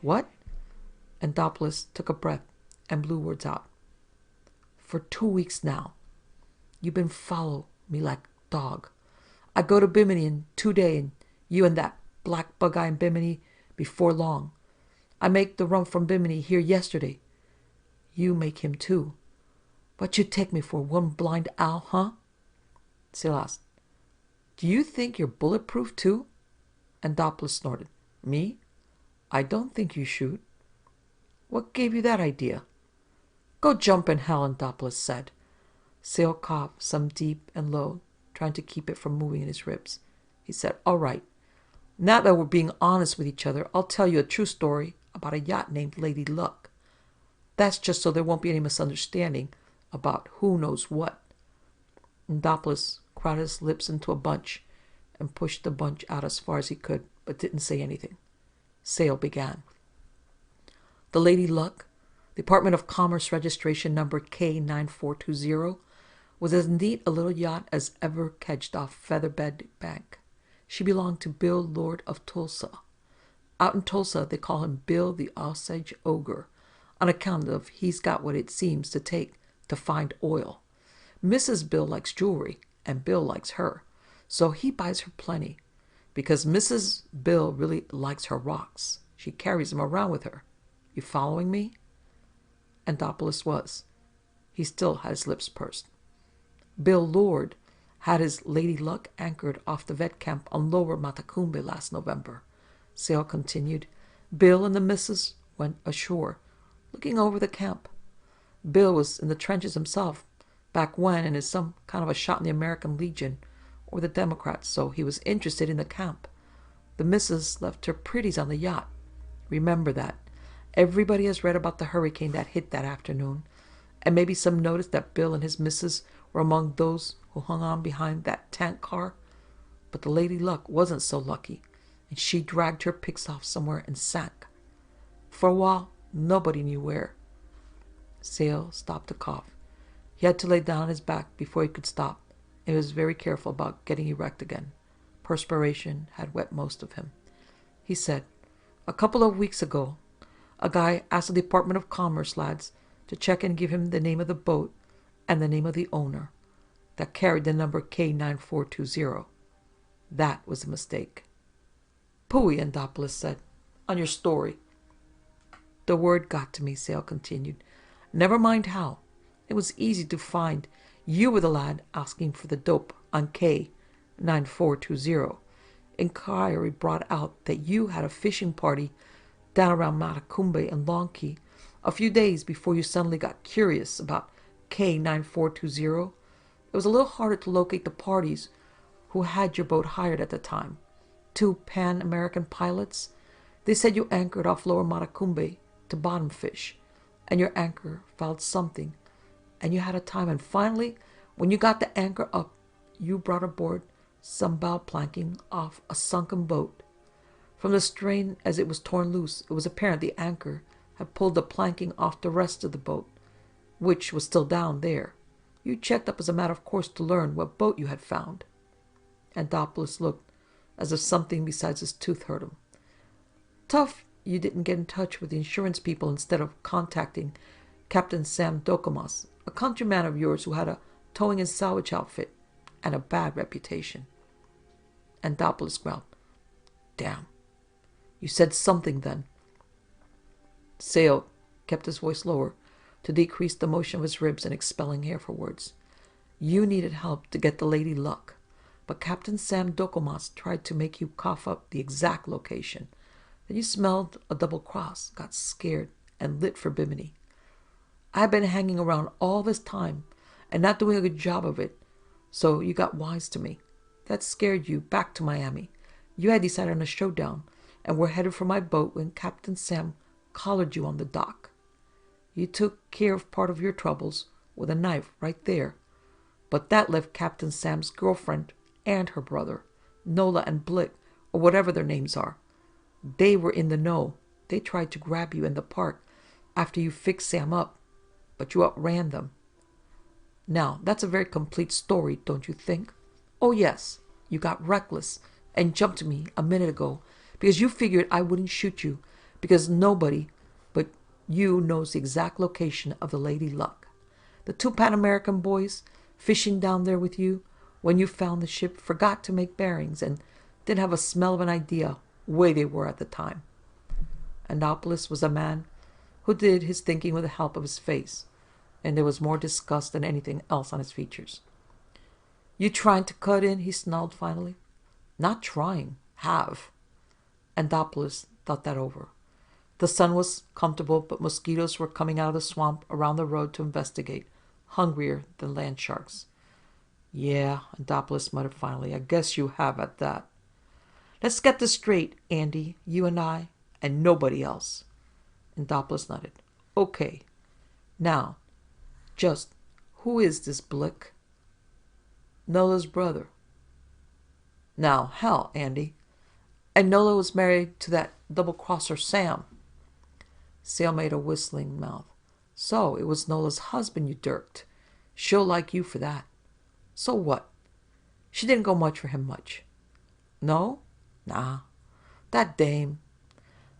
"What?" Andopoulos took a breath and blew words out. "For 2 weeks now, you've been follow me like dog. I go to Bimini in 2 days, and you and that black bug-eye in Bimini before long. I make the run from Bimini here yesterday. You make him too. What you take me for, one blind owl, huh?" Sale asked, "Do you think you're bulletproof too?" Andopoulos snorted. "Me? I don't think you shoot." "What gave you that idea?" "Go jump in hell," Andopoulos said. Sale coughed, some deep and low, trying to keep it from moving in his ribs. He said, "All right. Now that we're being honest with each other, I'll tell you a true story about a yacht named Lady Luck. That's just so there won't be any misunderstanding about who knows what." Andopoulos crowded his lips into a bunch and pushed the bunch out as far as he could, but didn't say anything. Sale began. The Lady Luck, Department of Commerce registration number K9420, was as neat a little yacht as ever kedged off Featherbed Bank. She belonged to Bill, Lord of Tulsa. Out in Tulsa, they call him Bill the Osage Ogre, on account of he's got what it seems to take to find oil. Mrs. Bill likes jewelry, and Bill likes her, so he buys her plenty. Because Mrs. Bill really likes her rocks, she carries them around with her. You following me? Andopoulos was. He still had his lips pursed. Bill Lord had his Lady Luck anchored off the vet camp on Lower Matacumbe last November. Sale continued. Bill and the missus went ashore, looking over the camp. Bill was in the trenches himself back when, and is some kind of a shot in the American Legion or the Democrats, so he was interested in the camp. The missus left her pretties on the yacht. Remember that. Everybody has read about the hurricane that hit that afternoon, and maybe some noticed that Bill and his missus were among those who hung on behind that tank car. But the Lady Luck wasn't so lucky, and she dragged her pics off somewhere and sank. For a while, nobody knew where. Sale stopped to cough. He had to lay down on his back before he could stop, and he was very careful about getting erect again. Perspiration had wet most of him. He said, "A couple of weeks ago, a guy asked the Department of Commerce lads to check and give him the name of the boat and the name of the owner that carried the number K9420. That was a mistake." "Pooey," Andopoulos said, "on your story." "The word got to me," Sale continued. "Never mind how. It was easy to find. You were the lad asking for the dope on K9420. Inquiry brought out that you had a fishing party down around Matacumbe and Long Key a few days before you suddenly got curious about K9420. It was a little harder to locate the parties who had your boat hired at the time. 2 Pan-American pilots. They said you anchored off Lower Matacumbe to bottom fish, and your anchor fouled something, and you had a time, and finally, when you got the anchor up, you brought aboard some bow planking off a sunken boat. From the strain as it was torn loose, it was apparent the anchor had pulled the planking off the rest of the boat, which was still down there. You checked up as a matter of course to learn what boat you had found. Anthopolis looked as if something besides his tooth hurt him. Tough you didn't get in touch with the insurance people instead of contacting Captain Sam Dokomas, a countryman of yours who had a towing and salvage outfit and a bad reputation. Anthopolis growled, Damn. You said something then. Sale kept his voice lower to decrease the motion of his ribs and expelling air for words. You needed help to get the Lady Luck, but Captain Sam Dokomas tried to make you cough up the exact location. Then you smelled a double cross, got scared, and lit for Bimini. I've been hanging around all this time and not doing a good job of it, so you got wise to me. That scared you back to Miami. You had decided on a showdown and were headed for my boat when Captain Sam collared you on the dock. You took care of part of your troubles with a knife right there, but that left Captain Sam's girlfriend and her brother, Nola and Blick, or whatever their names are. They were in the know. They tried to grab you in the park after you fixed Sam up, but you outran them. Now, that's a very complete story, don't you think? Oh yes, you got reckless and jumped me a minute ago because you figured I wouldn't shoot you because nobody but you knows the exact location of the Lady Luck. The two Pan American boys fishing down there with you when you found the ship forgot to make bearings and didn't have a smell of an idea where they were at the time. Anthopolis was a man who did his thinking with the help of his face, and there was more disgust than anything else on his features. You trying to cut in? He snarled finally. Not trying. Have. Anthopolis thought that over. The sun was comfortable, but mosquitoes were coming out of the swamp around the road to investigate, hungrier than land sharks. Yeah, Anthopolis muttered finally. I guess you have at that. Let's get this straight, Andy. You and I, and nobody else. Anthopolis nodded. Okay. Now, just who is this Blick? Nola's brother. Now, hell, Andy. And Nola was married to that double-crosser Sam. Sale made a whistling mouth. So, it was Nola's husband you dirked. She'll like you for that. So what? She didn't go much for him much. No? Nah. That dame.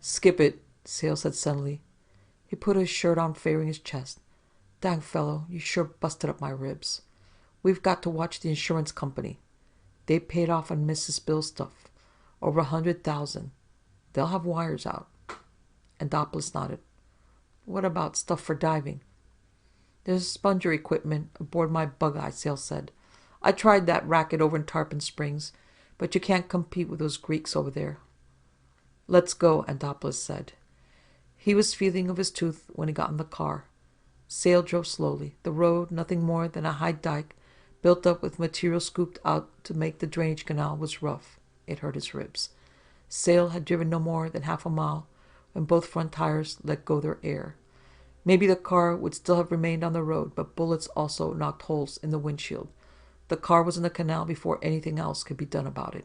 Skip it, Sale said suddenly. He put his shirt on, favoring his chest. Dang fellow, you sure busted up my ribs. We've got to watch the insurance company. They paid off on Mrs. Bill's stuff. Over 100,000. They'll have wires out. Anthopolis nodded. What about stuff for diving? There's sponger equipment aboard my bug-eye, Sale said. I tried that racket over in Tarpon Springs, but you can't compete with those Greeks over there. Let's go, Anthopolis said. He was feeling of his tooth when he got in the car. Sale drove slowly. The road, nothing more than a high dike, built up with material scooped out to make the drainage canal, was rough. It hurt his ribs. Sale had driven no more than half a mile when both front tires let go their air. Maybe the car would still have remained on the road, but bullets also knocked holes in the windshield. The car was in the canal before anything else could be done about it.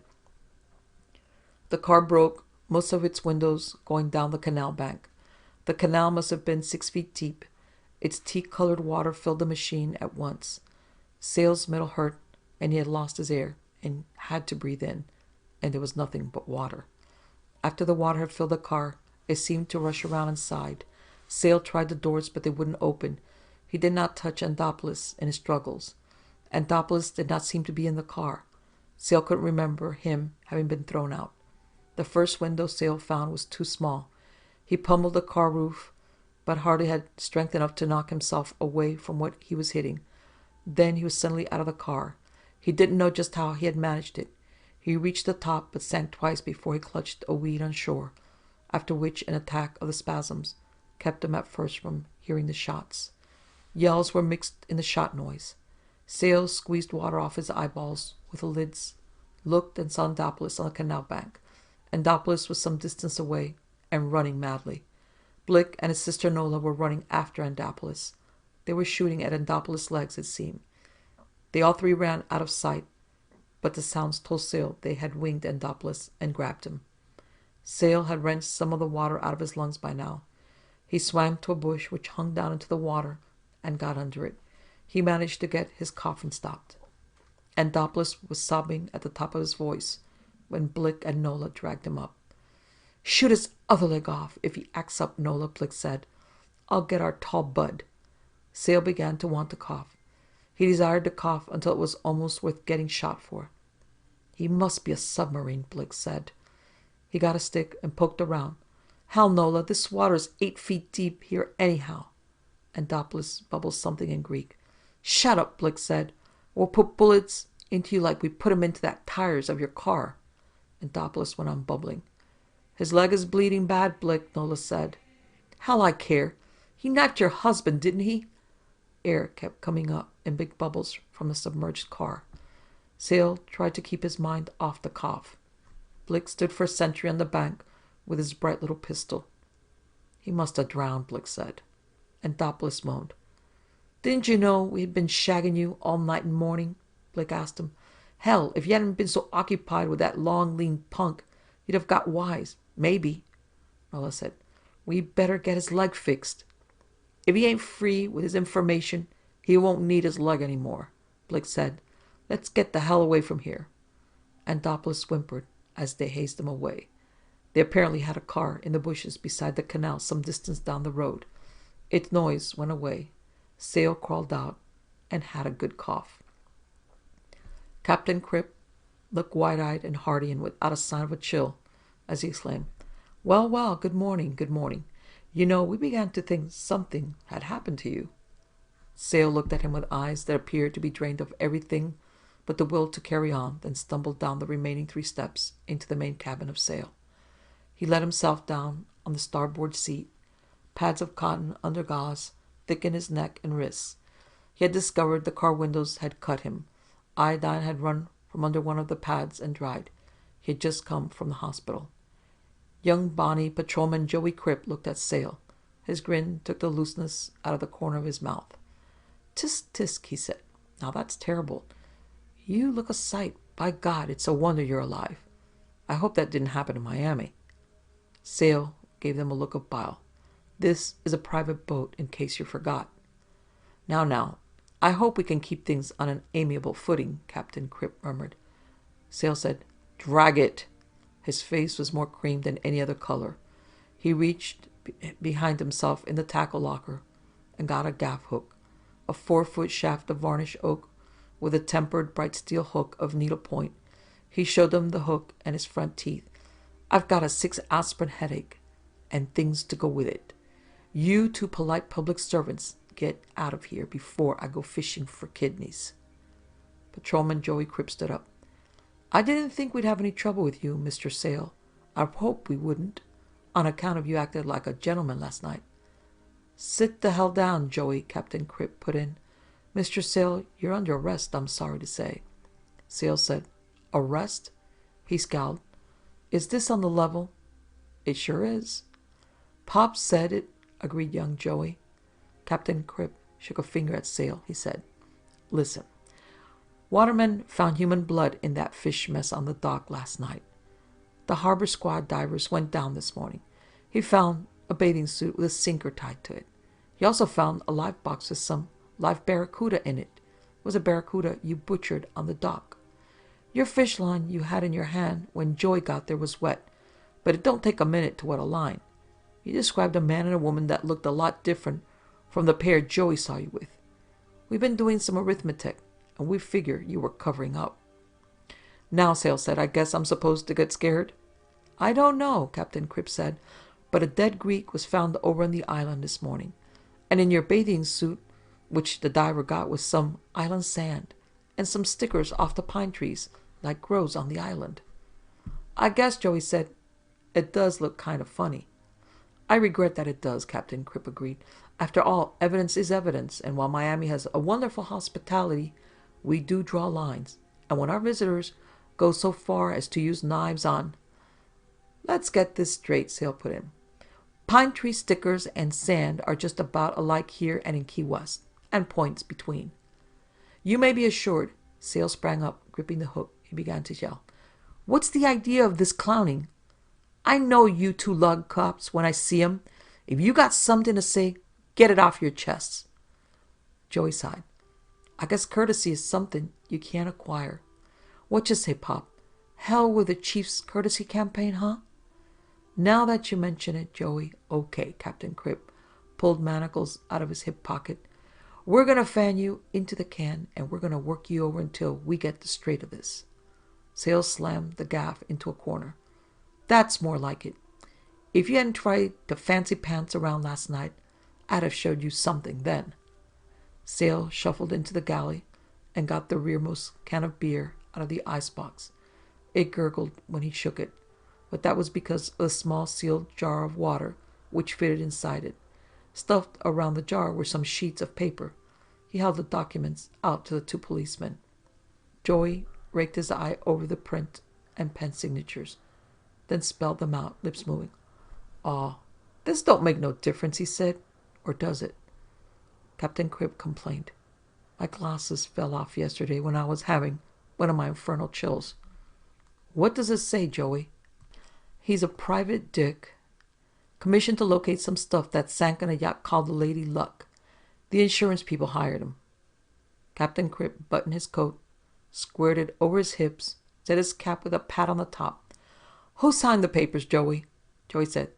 The car broke, most of its windows going down the canal bank. The canal must have been 6 feet deep. Its tea-colored water filled the machine at once. Sale's middle hurt, and he had lost his air and had to breathe in, and there was nothing but water. After the water had filled the car, it seemed to rush around inside. Sale tried the doors, but they wouldn't open. He did not touch Anthopolis in his struggles. Anthopolis did not seem to be in the car. Sale couldn't remember him having been thrown out. The first window Sale found was too small. He pummeled the car roof, but hardly had strength enough to knock himself away from what he was hitting. Then he was suddenly out of the car. He didn't know just how he had managed it. He reached the top, but sank twice before he clutched a weed on shore, after which an attack of the spasms kept him at first from hearing the shots. Yells were mixed in the shot noise. Sale squeezed water off his eyeballs with the lids, looked and saw Anthopolis on the canal bank. Anthopolis was some distance away and running madly. Blick and his sister Nola were running after Anthopolis. They were shooting at Anthopolis' legs, it seemed. They all three ran out of sight, but the sounds told Sale they had winged Anthopolis and grabbed him. Sale had wrenched some of the water out of his lungs by now. He swam to a bush which hung down into the water and got under it. he managed to get his coughing stopped. Andopoulos was sobbing at the top of his voice when Blick and Nola dragged him up. "Shoot his other leg off if he acts up," Nola, Blick said. "I'll get our tall bud." Sale began to want to cough. He desired to cough until it was almost worth getting shot for. "He must be a submarine," Blick said. He got a stick and poked around. "Hell, Nola, this water's 8 feet deep here anyhow." Andopoulos bubbled something in Greek. "Shut up," Blick said. "We'll put bullets into you like we put 'em into that tires of your car." Andopoulos went on bubbling. "His leg is bleeding bad, Blick," Nola said. "Hell, I care. He knifed your husband, didn't he?" Air kept coming up in big bubbles from the submerged car. Sale tried to keep his mind off the cough. Blick stood for a sentry on the bank with his bright little pistol. "He must have drowned," Blick said. Andopoulos moaned. "Didn't you know we had been shagging you all night and morning?" Blick asked him. "Hell, if you hadn't been so occupied with that long, lean punk, you'd have got wise. Maybe." Nola said, "We better get his leg fixed." "If he ain't free with his information, he won't need his leg anymore," Blick said. "Let's get the hell away from here." Andopoulos whimpered as they hazed him away. They apparently had a car in the bushes beside the canal some distance down the road. Its noise went away. Sale crawled out and had a good cough. Captain Cripp looked wide-eyed and hearty and without a sign of a chill as he exclaimed, "Well, well, good morning, good morning. You know, we began to think something had happened to you." Sale looked at him with eyes that appeared to be drained of everything but the will to carry on, then stumbled down the remaining 3 steps into the main cabin of Sale. He let himself down on the starboard seat. Pads of cotton under gauze thickened his neck and wrists. He had discovered the car windows had cut him. Iodine had run from under one of the pads and dried. He had just come from the hospital. Young Bonnie Patrolman Joey Cripp looked at Sale. His grin took the looseness out of the corner of his mouth. "Tisk, tisk," he said. "Now that's terrible. You look a sight. By God, it's a wonder you're alive. I hope that didn't happen in Miami." Sale gave them a look of bile. "This is a private boat, in case you forgot." Now, I hope we can keep things on an amiable footing," Captain Cripp murmured. Sale said, "Drag it." His face was more cream than any other color. He reached behind himself in the tackle locker and got a gaff hook, a 4-foot shaft of varnished oak with a tempered bright steel hook of needle point. He showed them the hook and his front teeth. "I've got a 6-aspirin headache and things to go with it. You 2 polite public servants get out of here before I go fishing for kidneys." Patrolman Joey Cripp stood up. "I didn't think we'd have any trouble with you, Mr. Sale. I hoped we wouldn't, on account of you acted like a gentleman last night." "Sit the hell down, Joey," Captain Cripp put in. "Mr. Sale, you're under arrest, I'm sorry to say." Sale said, "Arrest?" He scowled. "Is this on the level?" "It sure is." "Pop said it," agreed young Joey. Captain Cripp shook a finger at Sale. He said, "Listen. Watermen found human blood in that fish mess on the dock last night. The harbor squad divers went down this morning. He found a bathing suit with a sinker tied to it. He also found a live box with some live barracuda in it. It was a barracuda you butchered on the dock. Your fish line you had in your hand when Joey got there was wet, but it don't take a minute to wet a line. You described a man and a woman that looked a lot different from the pair Joey saw you with. We've been doing some arithmetic, and we figure you were covering up." "Now," Sale said, "I guess I'm supposed to get scared?" "I don't know," Captain Cripp said, "but a dead Greek was found over on the island this morning, and in your bathing suit, which the diver got, was some island sand and some stickers off the pine trees like grows on the island." "I guess," Joey said, "it does look kind of funny." "I regret that it does," Captain Cripp agreed. "After all, evidence is evidence, and while Miami has a wonderful hospitality, we do draw lines, and when our visitors go so far as to use knives on—" "Let's get this straight," Sale put in. "Pine tree stickers and sand are just about alike here and in Key West, and points between." "You may be assured." Sale sprang up, gripping the hook. He began to yell, "What's the idea of this clowning? I know you 2 lug cops when I see 'em. If you got something to say, get it off your chests." Joey sighed. I guess courtesy is something you can't acquire. What you say, Pop? Hell with the Chief's courtesy campaign, huh? Now that you mention it, Joey, okay, Captain Crib pulled manacles out of his hip pocket. We're going to fan you into the can, and we're going to work you over until we get the straight of this. Sales slammed the gaff into a corner. That's more like it. If you hadn't tried the fancy pants around last night, I'd have showed you something then. Sale shuffled into the galley and got the rearmost can of beer out of the icebox. It gurgled when he shook it, but that was because of the small sealed jar of water which fitted inside it. Stuffed around the jar were some sheets of paper. He held the documents out to the two policemen. Joey raked his eye over the print and pen signatures, then spelled them out, lips moving. "Aw, this don't make no difference," he said. "Or does it?" Captain Crib complained. "My glasses fell off yesterday when I was having one of my infernal chills." "What does it say, Joey?" "He's a private dick, commissioned to locate some stuff that sank on a yacht called the Lady Luck. The insurance people hired him." Captain Crib buttoned his coat, squared it over his hips, set his cap with a pat on the top. "Who signed the papers, Joey?" Joey said.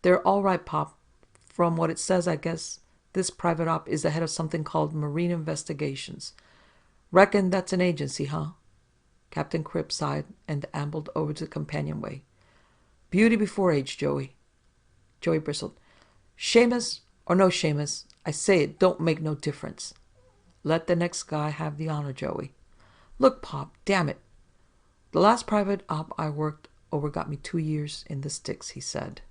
"They're all right, Pop. From what it says, I guess this private op is the head of something called Marine Investigations. Reckon that's an agency, huh?" Captain Crib sighed and ambled over to the companionway. "Beauty before age, Joey." Joey bristled. "Seamus or no Seamus, I say it don't make no difference. Let the next guy have the honor, Joey. Look, Pop, damn it. The last private op I worked over got me 2 years in the sticks," he said.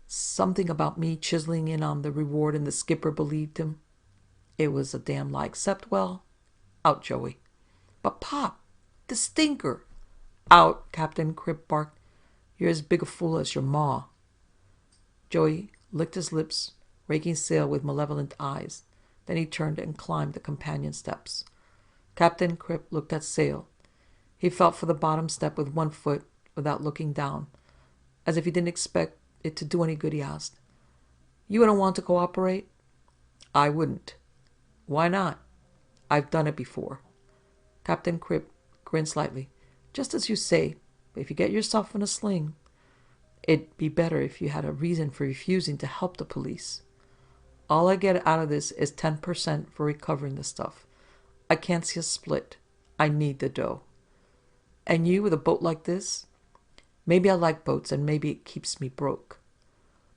Something about me chiseling in on the reward, and the skipper believed him. It was a damn lie, except, well, out, Joey. "But, Pop, the stinker." "Out," Captain Crib barked. "You're as big a fool as your ma." Joey licked his lips, raking sail with malevolent eyes. Then he turned and climbed the companion steps. Captain Crib looked at Sail. He felt for the bottom step with one foot without looking down. As if he didn't expect it to do any good, he asked, "You wouldn't want to cooperate?" "I wouldn't." "Why not?" "I've done it before." Captain Crib grinned slightly. "Just as you say, but if you get yourself in a sling, it'd be better if you had a reason for refusing to help the police. All I get out of this is 10% for recovering the stuff. I can't see a split. I need the dough. And you with a boat like this? Maybe I like boats, and maybe it keeps me broke.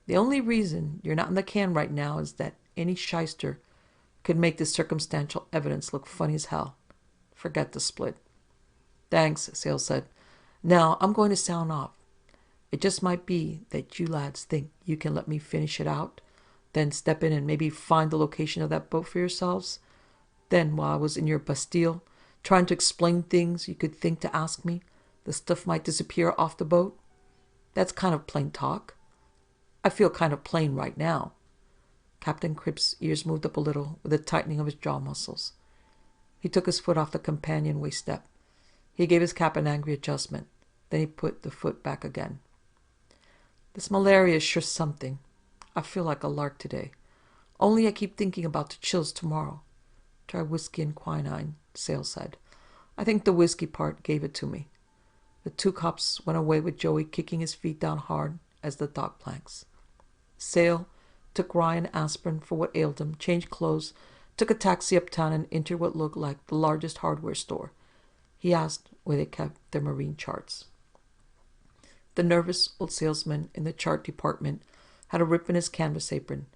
The only reason you're not in the can right now is that any shyster could make this circumstantial evidence look funny as hell. Forget the split." "Thanks," Sale said. "Now I'm going to sound off. It just might be that you lads think you can let me finish it out, then step in and maybe find the location of that boat for yourselves. Then, while I was in your Bastille, trying to explain things you could think to ask me, the stuff might disappear off the boat. That's kind of plain talk. I feel kind of plain right now." Captain Crib's ears moved up a little with a tightening of his jaw muscles. He took his foot off the companionway step. He gave his cap an angry adjustment. Then he put the foot back again. "This malaria is sure something. I feel like a lark today. Only I keep thinking about the chills tomorrow." "Try whiskey and quinine," Sale said. "I think the whiskey part gave it to me." The two cops went away with Joey kicking his feet down hard as the dock planks. Sale took Ryan aspirin for what ailed him, changed clothes, took a taxi uptown, and entered what looked like the largest hardware store. He asked where they kept their marine charts. The nervous old salesman in the chart department had a rip in his canvas apron.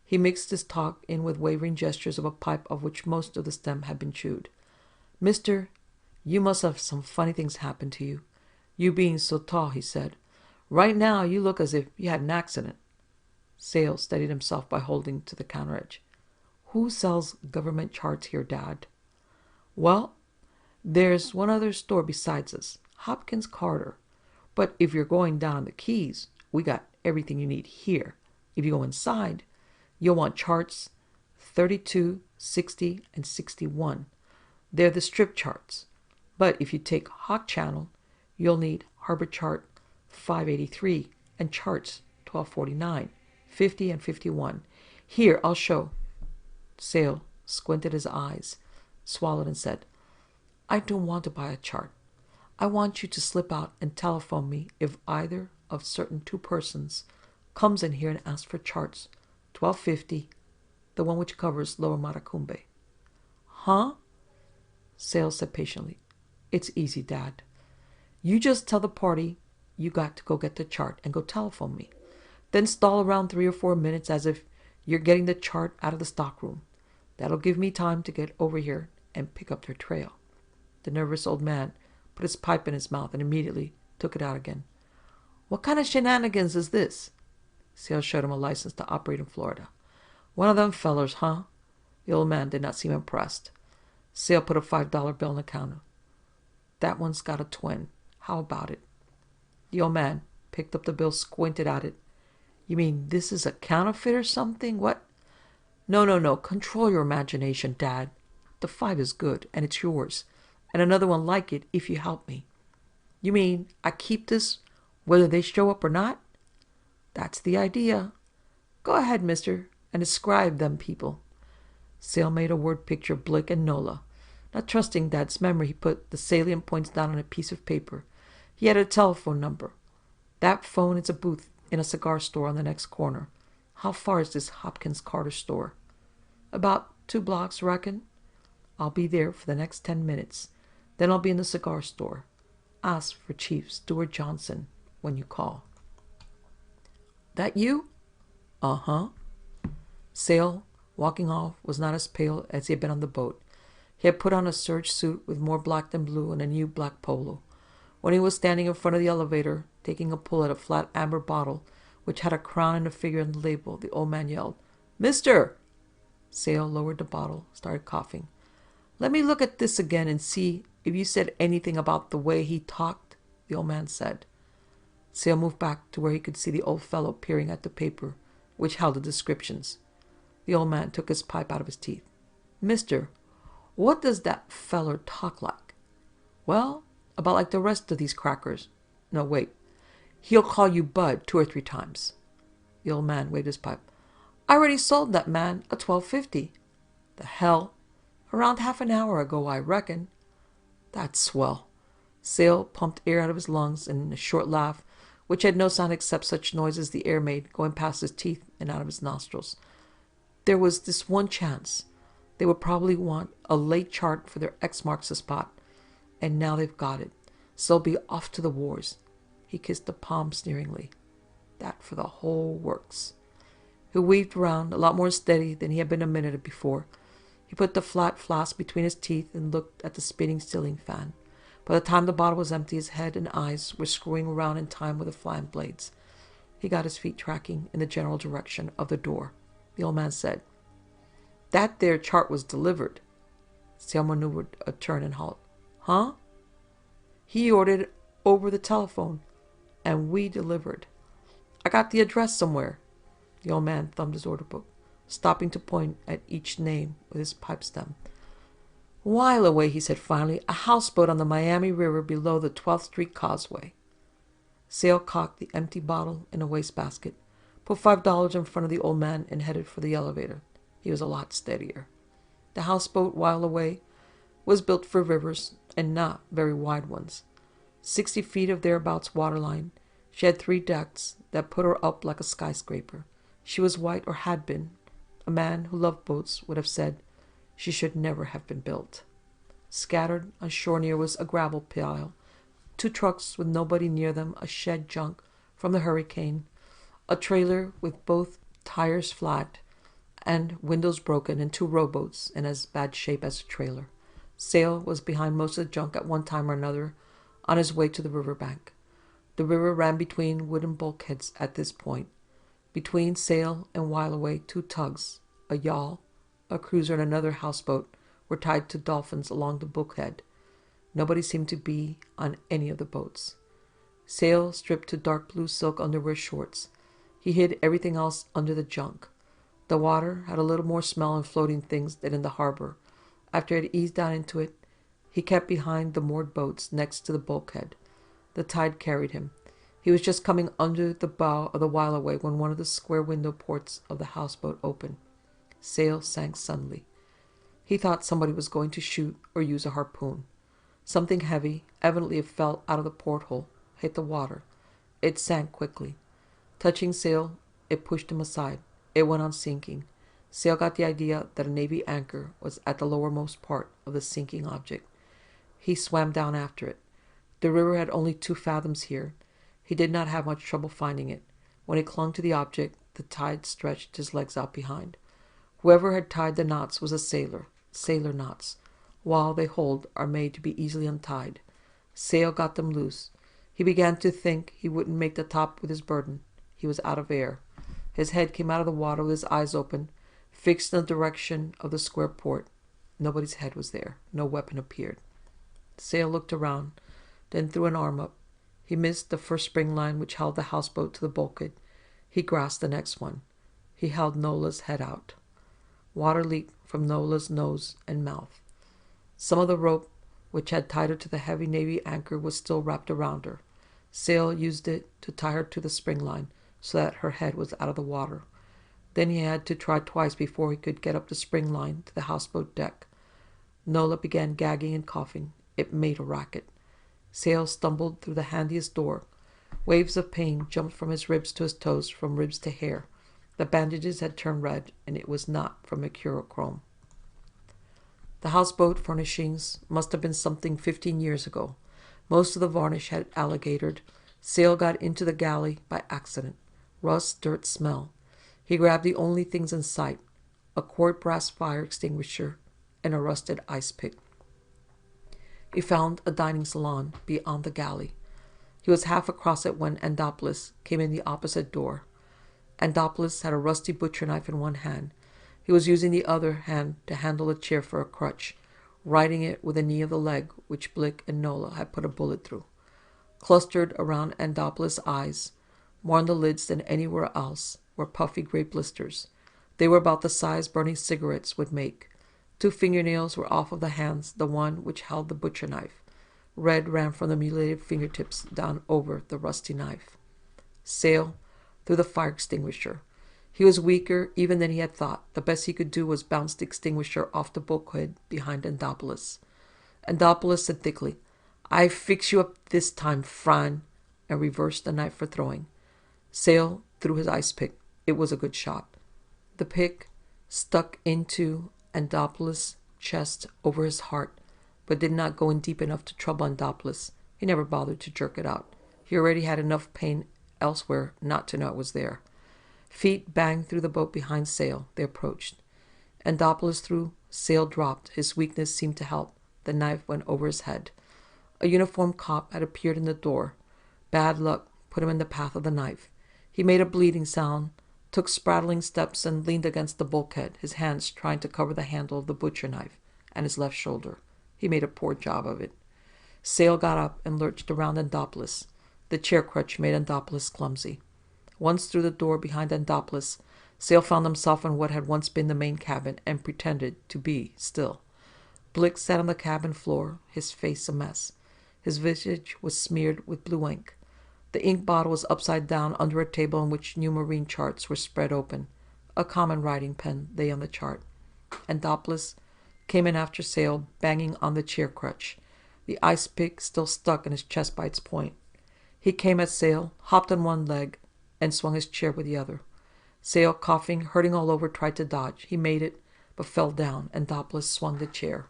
He mixed his talk in with wavering gestures of a pipe of which most of the stem had been chewed. "Mister, you must have some funny things happen to you. You being so tall," he said. "Right now you look as if you had an accident." Sale steadied himself by holding to the counter edge. "Who sells government charts here, Dad?" "Well, there's one other store besides us, Hopkins Carter. But if you're going down on the Keys, we got everything you need here. If you go inside, you'll want charts 32, 60, and 61. They're the strip charts. But if you take Hawk Channel, you'll need Harbor Chart 583 and charts 1249, 50, and 51. Here, I'll show." Sale squinted his eyes. swallowed, and said, I don't want to buy a chart. I want you to slip out and telephone me if either of certain two persons comes in here and asks for charts. 1250, the one which covers Lower Matacumbe. Huh? Sale said patiently. It's easy, Dad. You just tell the party you got to go get the chart and go telephone me. Then stall around 3 or 4 minutes as if you're getting the chart out of the stockroom. That'll give me time to get over here and pick up their trail. The nervous old man put his pipe in his mouth and immediately took it out again. What kind of shenanigans is this? Sale showed him a license to operate in Florida. One of them fellers, huh? The old man did not seem impressed. Sale put a $5 bill on the counter. That one's got a twin. How about it? The old man picked up the bill, squinted at it. You mean this is a counterfeit or something? What? No. Control your imagination, Dad. The 5 is good, and it's yours. And another one like it if you help me. You mean I keep this whether they show up or not? That's the idea. Go ahead, mister, and describe them people. Sale made a word picture of Blake and Nola. Not trusting Dad's memory, he put the salient points down on a piece of paper. He had a telephone number. That phone is a booth in a cigar store on the next corner. How far is this Hopkins Carter store? About 2 blocks, reckon. I'll be there for the next 10 minutes. Then I'll be in the cigar store. Ask for Chief Stuart Johnson when you call. That you? Uh-huh. Sale, walking off, was not as pale as he had been on the boat. He had put on a serge suit with more black than blue and a new black polo. When he was standing in front of the elevator, taking a pull at a flat amber bottle, which had a crown and a figure on the label, the old man yelled, Mister! Sale lowered the bottle, started coughing. Let me look at this again and see if you said anything about the way he talked, the old man said. Sale moved back to where he could see the old fellow peering at the paper, which held the descriptions. The old man took his pipe out of his teeth. Mister, what does that feller talk like? Well, about like the rest of these crackers. No, wait. He'll call you Bud 2 or 3 times. The old man waved his pipe. I already sold that man a 1250. The hell? Around half an hour ago, I reckon. That's swell. Sale pumped air out of his lungs in a short laugh, which had no sound except such noise as the air made going past his teeth and out of his nostrils. There was this one chance. They would probably want a late chart for their X marks the spot. And now they've got it. So they'll be off to the wars. He kissed the palm sneeringly. That for the whole works. He weaved around, a lot more steady than he had been a minute before. He put the flat flask between his teeth and looked at the spinning ceiling fan. By the time the bottle was empty, his head and eyes were screwing around in time with the flying blades. He got his feet tracking in the general direction of the door. The old man said, That there chart was delivered. Sale maneuvered a turn and halt. Huh? He ordered it over the telephone, and we delivered. I got the address somewhere. The old man thumbed his order book, stopping to point at each name with his pipe stem. A while away, he said finally, a houseboat on the Miami River below the 12th Street Causeway. Sale cocked the empty bottle in a wastebasket, put $5 in front of the old man, and headed for the elevator. He was a lot steadier. The houseboat, while away, was built for rivers, and not very wide ones. 60 feet of thereabouts waterline. She had 3 decks that put her up like a skyscraper. She was white, or had been. A man who loved boats would have said she should never have been built. Scattered on shore near was a gravel pile, 2 trucks with nobody near them, a shed junk from the hurricane, a trailer with both tires flat and windows broken, and 2 rowboats in as bad shape as the trailer. Sale was behind most of the junk at one time or another on his way to the riverbank. The river ran between wooden bulkheads at this point. Between Sale and While Away, 2 tugs, a yawl, a cruiser, and another houseboat were tied to dolphins along the bulkhead. Nobody seemed to be on any of the boats. Sale stripped to dark blue silk underwear shorts. He hid everything else under the junk. The water had a little more smell and floating things than in the harbor. After he had eased down into it, he kept behind the moored boats next to the bulkhead. The tide carried him. He was just coming under the bow of the While Away when one of the square window ports of the houseboat opened. Sale sank suddenly. He thought somebody was going to shoot or use a harpoon. Something heavy, evidently it fell out of the porthole, hit the water. It sank quickly. Touching Sale, it pushed him aside. It went on sinking. Sale got the idea that a Navy anchor was at the lowermost part of the sinking object. He swam down after it. The river had only 2 fathoms here. He did not have much trouble finding it. When he clung to the object, the tide stretched his legs out behind. Whoever had tied the knots was a sailor. Sailor knots, while they hold, are made to be easily untied. Sale got them loose. He began to think he wouldn't make the top with his burden. He was out of air. His head came out of the water with his eyes open, fixed in the direction of the square port. Nobody's head was there. No weapon appeared. Sale looked around, then threw an arm up. He missed the first spring line which held the houseboat to the bulkhead. He grasped the next one. He held Nola's head out. Water leaked from Nola's nose and mouth. Some of the rope which had tied her to the heavy Navy anchor was still wrapped around her. Sale used it to tie her to the spring line so that her head was out of the water. Then he had to try twice before he could get up the spring line to the houseboat deck. Nola began gagging and coughing. It made a racket. Sale stumbled through the handiest door. Waves of pain jumped from his ribs to his toes, from ribs to hair. The bandages had turned red, and it was not from mercurochrome. The houseboat furnishings must have been something 15 years ago. Most of the varnish had alligatored. Sale got into the galley by accident. Rust, dirt, smell. He grabbed the only things in sight, a quart brass fire extinguisher and a rusted ice pick. He found a dining salon beyond the galley. He was half across it when Andopoulos came in the opposite door. Andopoulos had a rusty butcher knife in one hand. He was using the other hand to handle a chair for a crutch, riding it with the knee of the leg which Blick and Nola had put a bullet through. Clustered around Andopoulos' eyes, more on the lids than anywhere else, were puffy gray blisters. They were about the size burning cigarettes would make. 2 fingernails were off of the hands, the one which held the butcher knife. Red ran from the mutilated fingertips down over the rusty knife. Sale threw the fire extinguisher. He was weaker even than he had thought. The best he could do was bounce the extinguisher off the bulkhead behind Andopoulos. Andopoulos said thickly, "I fix you up this time, Fran," and reversed the knife for throwing. Sale threw his ice pick. It was a good shot. The pick stuck into Andopoulos' chest over his heart, but did not go in deep enough to trouble Andopoulos. He never bothered to jerk it out. He already had enough pain elsewhere not to know it was there. Feet banged through the boat behind Sale. They approached. Andopoulos threw. Sale dropped. His weakness seemed to help. The knife went over his head. A uniformed cop had appeared in the door. Bad luck put him in the path of the knife. He made a bleeding sound, took spraddling steps, and leaned against the bulkhead, his hands trying to cover the handle of the butcher knife and his left shoulder. He made a poor job of it. Sale got up and lurched around Andopoulos. The chair crutch made Andopoulos clumsy. Once through the door behind Andopoulos, Sale found himself in what had once been the main cabin and pretended to be still. Blick sat on the cabin floor, his face a mess. His visage was smeared with blue ink. The ink bottle was upside down under a table on which new marine charts were spread open. A common writing pen lay on the chart. Andopoulos came in after Sale, banging on the chair crutch. The ice pick still stuck in his chest by its point. He came at Sale, hopped on one leg, and swung his chair with the other. Sale, coughing, hurting all over, tried to dodge. He made it, but fell down. Andopoulos swung the chair.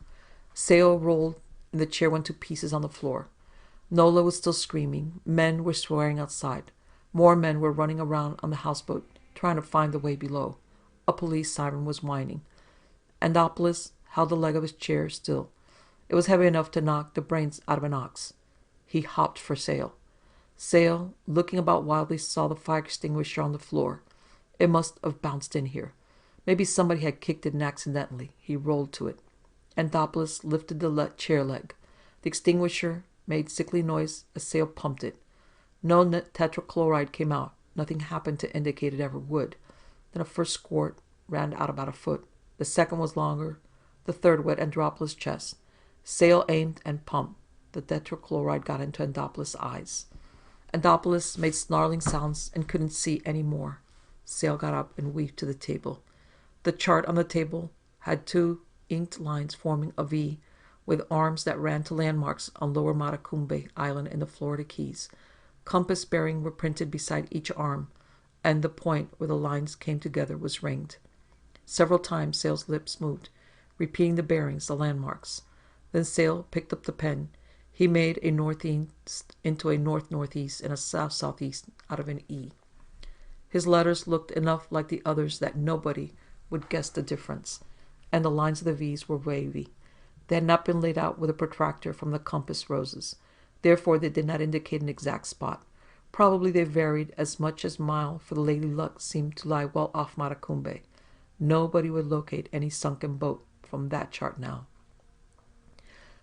Sale rolled, and the chair went to pieces on the floor. Nola was still screaming. Men were swearing outside. More men were running around on the houseboat, trying to find the way below. A police siren was whining. Andopoulos held the leg of his chair still. It was heavy enough to knock the brains out of an ox. He hopped for Sale. Sale, looking about wildly, saw the fire extinguisher on the floor. It must have bounced in here. Maybe somebody had kicked it in accidentally. He rolled to it. Andopoulos lifted the chair leg. The extinguisher made sickly noise as Sale pumped it. No tetrachloride came out. Nothing happened to indicate it ever would. Then a first squirt ran out about a foot. The second was longer. The third wet Andopoulos' chest. Sale aimed and pumped. The tetrachloride got into Andopoulos' eyes. Andopoulos made snarling sounds and couldn't see any more. Sale got up and weaved to the table. The chart on the table had 2 inked lines forming a V with arms that ran to landmarks on Lower Matacumbe Island in the Florida Keys. Compass bearing were printed beside each arm, and the point where the lines came together was ringed. Several times Sale's lips moved, repeating the bearings, the landmarks. Then Sale picked up the pen. He made a northeast into a north-northeast and a south-southeast out of an E. His letters looked enough like the others that nobody would guess the difference, and the lines of the V's were wavy. They had not been laid out with a protractor from the compass roses. Therefore, they did not indicate an exact spot. Probably they varied as much as a mile, for the Lady Luck seemed to lie well off Matacumbe. Nobody would locate any sunken boat from that chart now.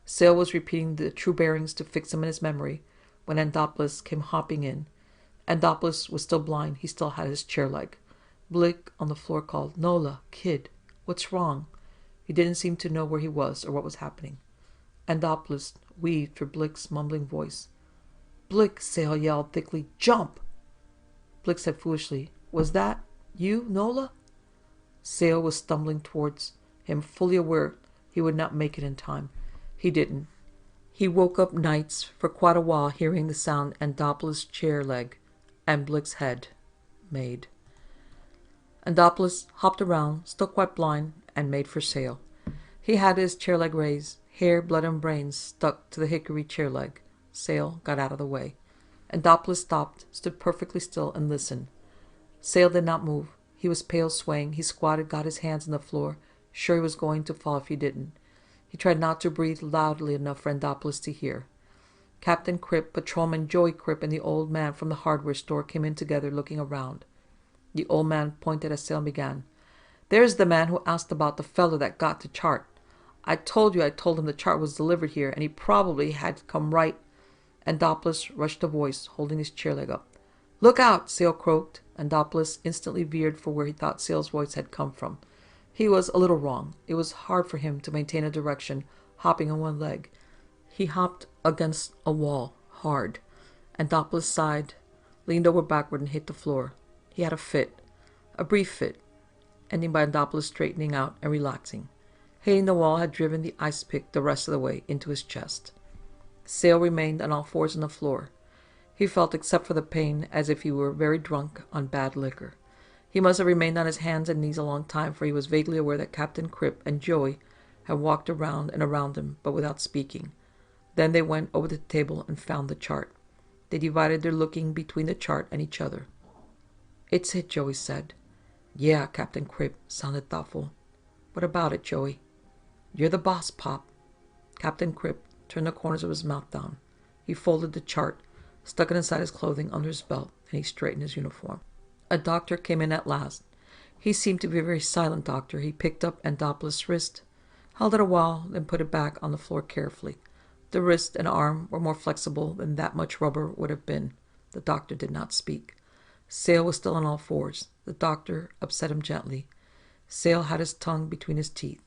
Sale was repeating the true bearings to fix them in his memory when Andopoulos came hopping in. Andopoulos was still blind. He still had his chair leg. Blick on the floor called, "Nola, kid, what's wrong?" He didn't seem to know where he was or what was happening. Andopoulos weaved for Blick's mumbling voice. "Blick," Sale yelled thickly, "jump!" Blick said foolishly, "Was that you, Nola?" Sale was stumbling towards him, fully aware he would not make it in time. He didn't. He woke up nights for quite a while hearing the sound Andopoulos' chair leg and Blick's head made. Andopoulos hopped around, still quite blind, and made for Sale. He had his chair leg raised. Hair, blood, and brains stuck to the hickory chair leg. Sale got out of the way. Andopoulos stopped, stood perfectly still, and listened. Sale did not move. He was pale, swaying. He squatted, got his hands on the floor, sure he was going to fall if he didn't. He tried not to breathe loudly enough for Andopoulos to hear. Captain Cripp, Patrolman Joey Cripp, and the old man from the hardware store came in together, looking around. The old man pointed at Sale and began, "There's the man who asked about the fellow that got the chart. I told him the chart was delivered here, and he probably had come right." Andopoulos rushed a voice, holding his chair leg up. "Look out!" Sale croaked. Andopoulos instantly veered for where he thought Sale's voice had come from. He was a little wrong. It was hard for him to maintain a direction, hopping on one leg. He hopped against a wall, hard. Andopoulos sighed, leaned over backward, and hit the floor. He had a fit, a brief fit, ending by Andopoulos straightening out and relaxing. Hitting the wall had driven the ice pick the rest of the way into his chest. Sale remained on all fours on the floor. He felt, except for the pain, as if he were very drunk on bad liquor. He must have remained on his hands and knees a long time, for he was vaguely aware that Captain Cripp and Joey had walked around and around him, but without speaking. Then they went over the table and found the chart. They divided their looking between the chart and each other. "It's it," Joey said. "Yeah," Captain Cripp sounded thoughtful. "What about it, Joey?" "You're the boss, Pop." Captain Cripp turned the corners of his mouth down. He folded the chart, stuck it inside his clothing under his belt, and he straightened his uniform. A doctor came in at last. He seemed to be a very silent doctor. He picked up Andopoulos' wrist, held it a while, then put it back on the floor carefully. The wrist and arm were more flexible than that much rubber would have been. The doctor did not speak. Sale was still on all fours. The doctor upset him gently. Sale had his tongue between his teeth.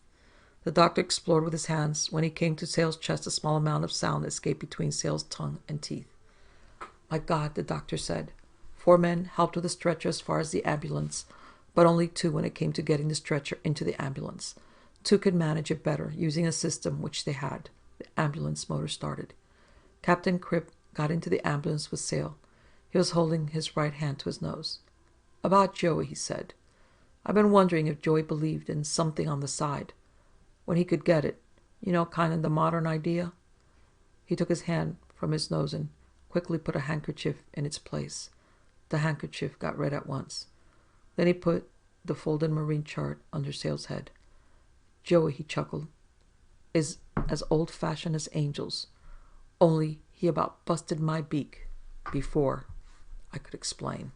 The doctor explored with his hands. When he came to Sale's chest, a small amount of sound escaped between Sale's tongue and teeth. "My God," the doctor said. 4 men helped with the stretcher as far as the ambulance, but only 2 when it came to getting the stretcher into the ambulance. 2 could manage it better, using a system which they had. The ambulance motor started. Captain Cripp got into the ambulance with Sale. He was holding his right hand to his nose. "About Joey," he said. "I've been wondering if Joey believed in something on the side. When he could get it. You know, kind of the modern idea." He took his hand from his nose and quickly put a handkerchief in its place. The handkerchief got red at once. Then he put the folded marine chart under Sale's head. "Joey," he chuckled, "is as old-fashioned as angels. Only he about busted my beak before I could explain."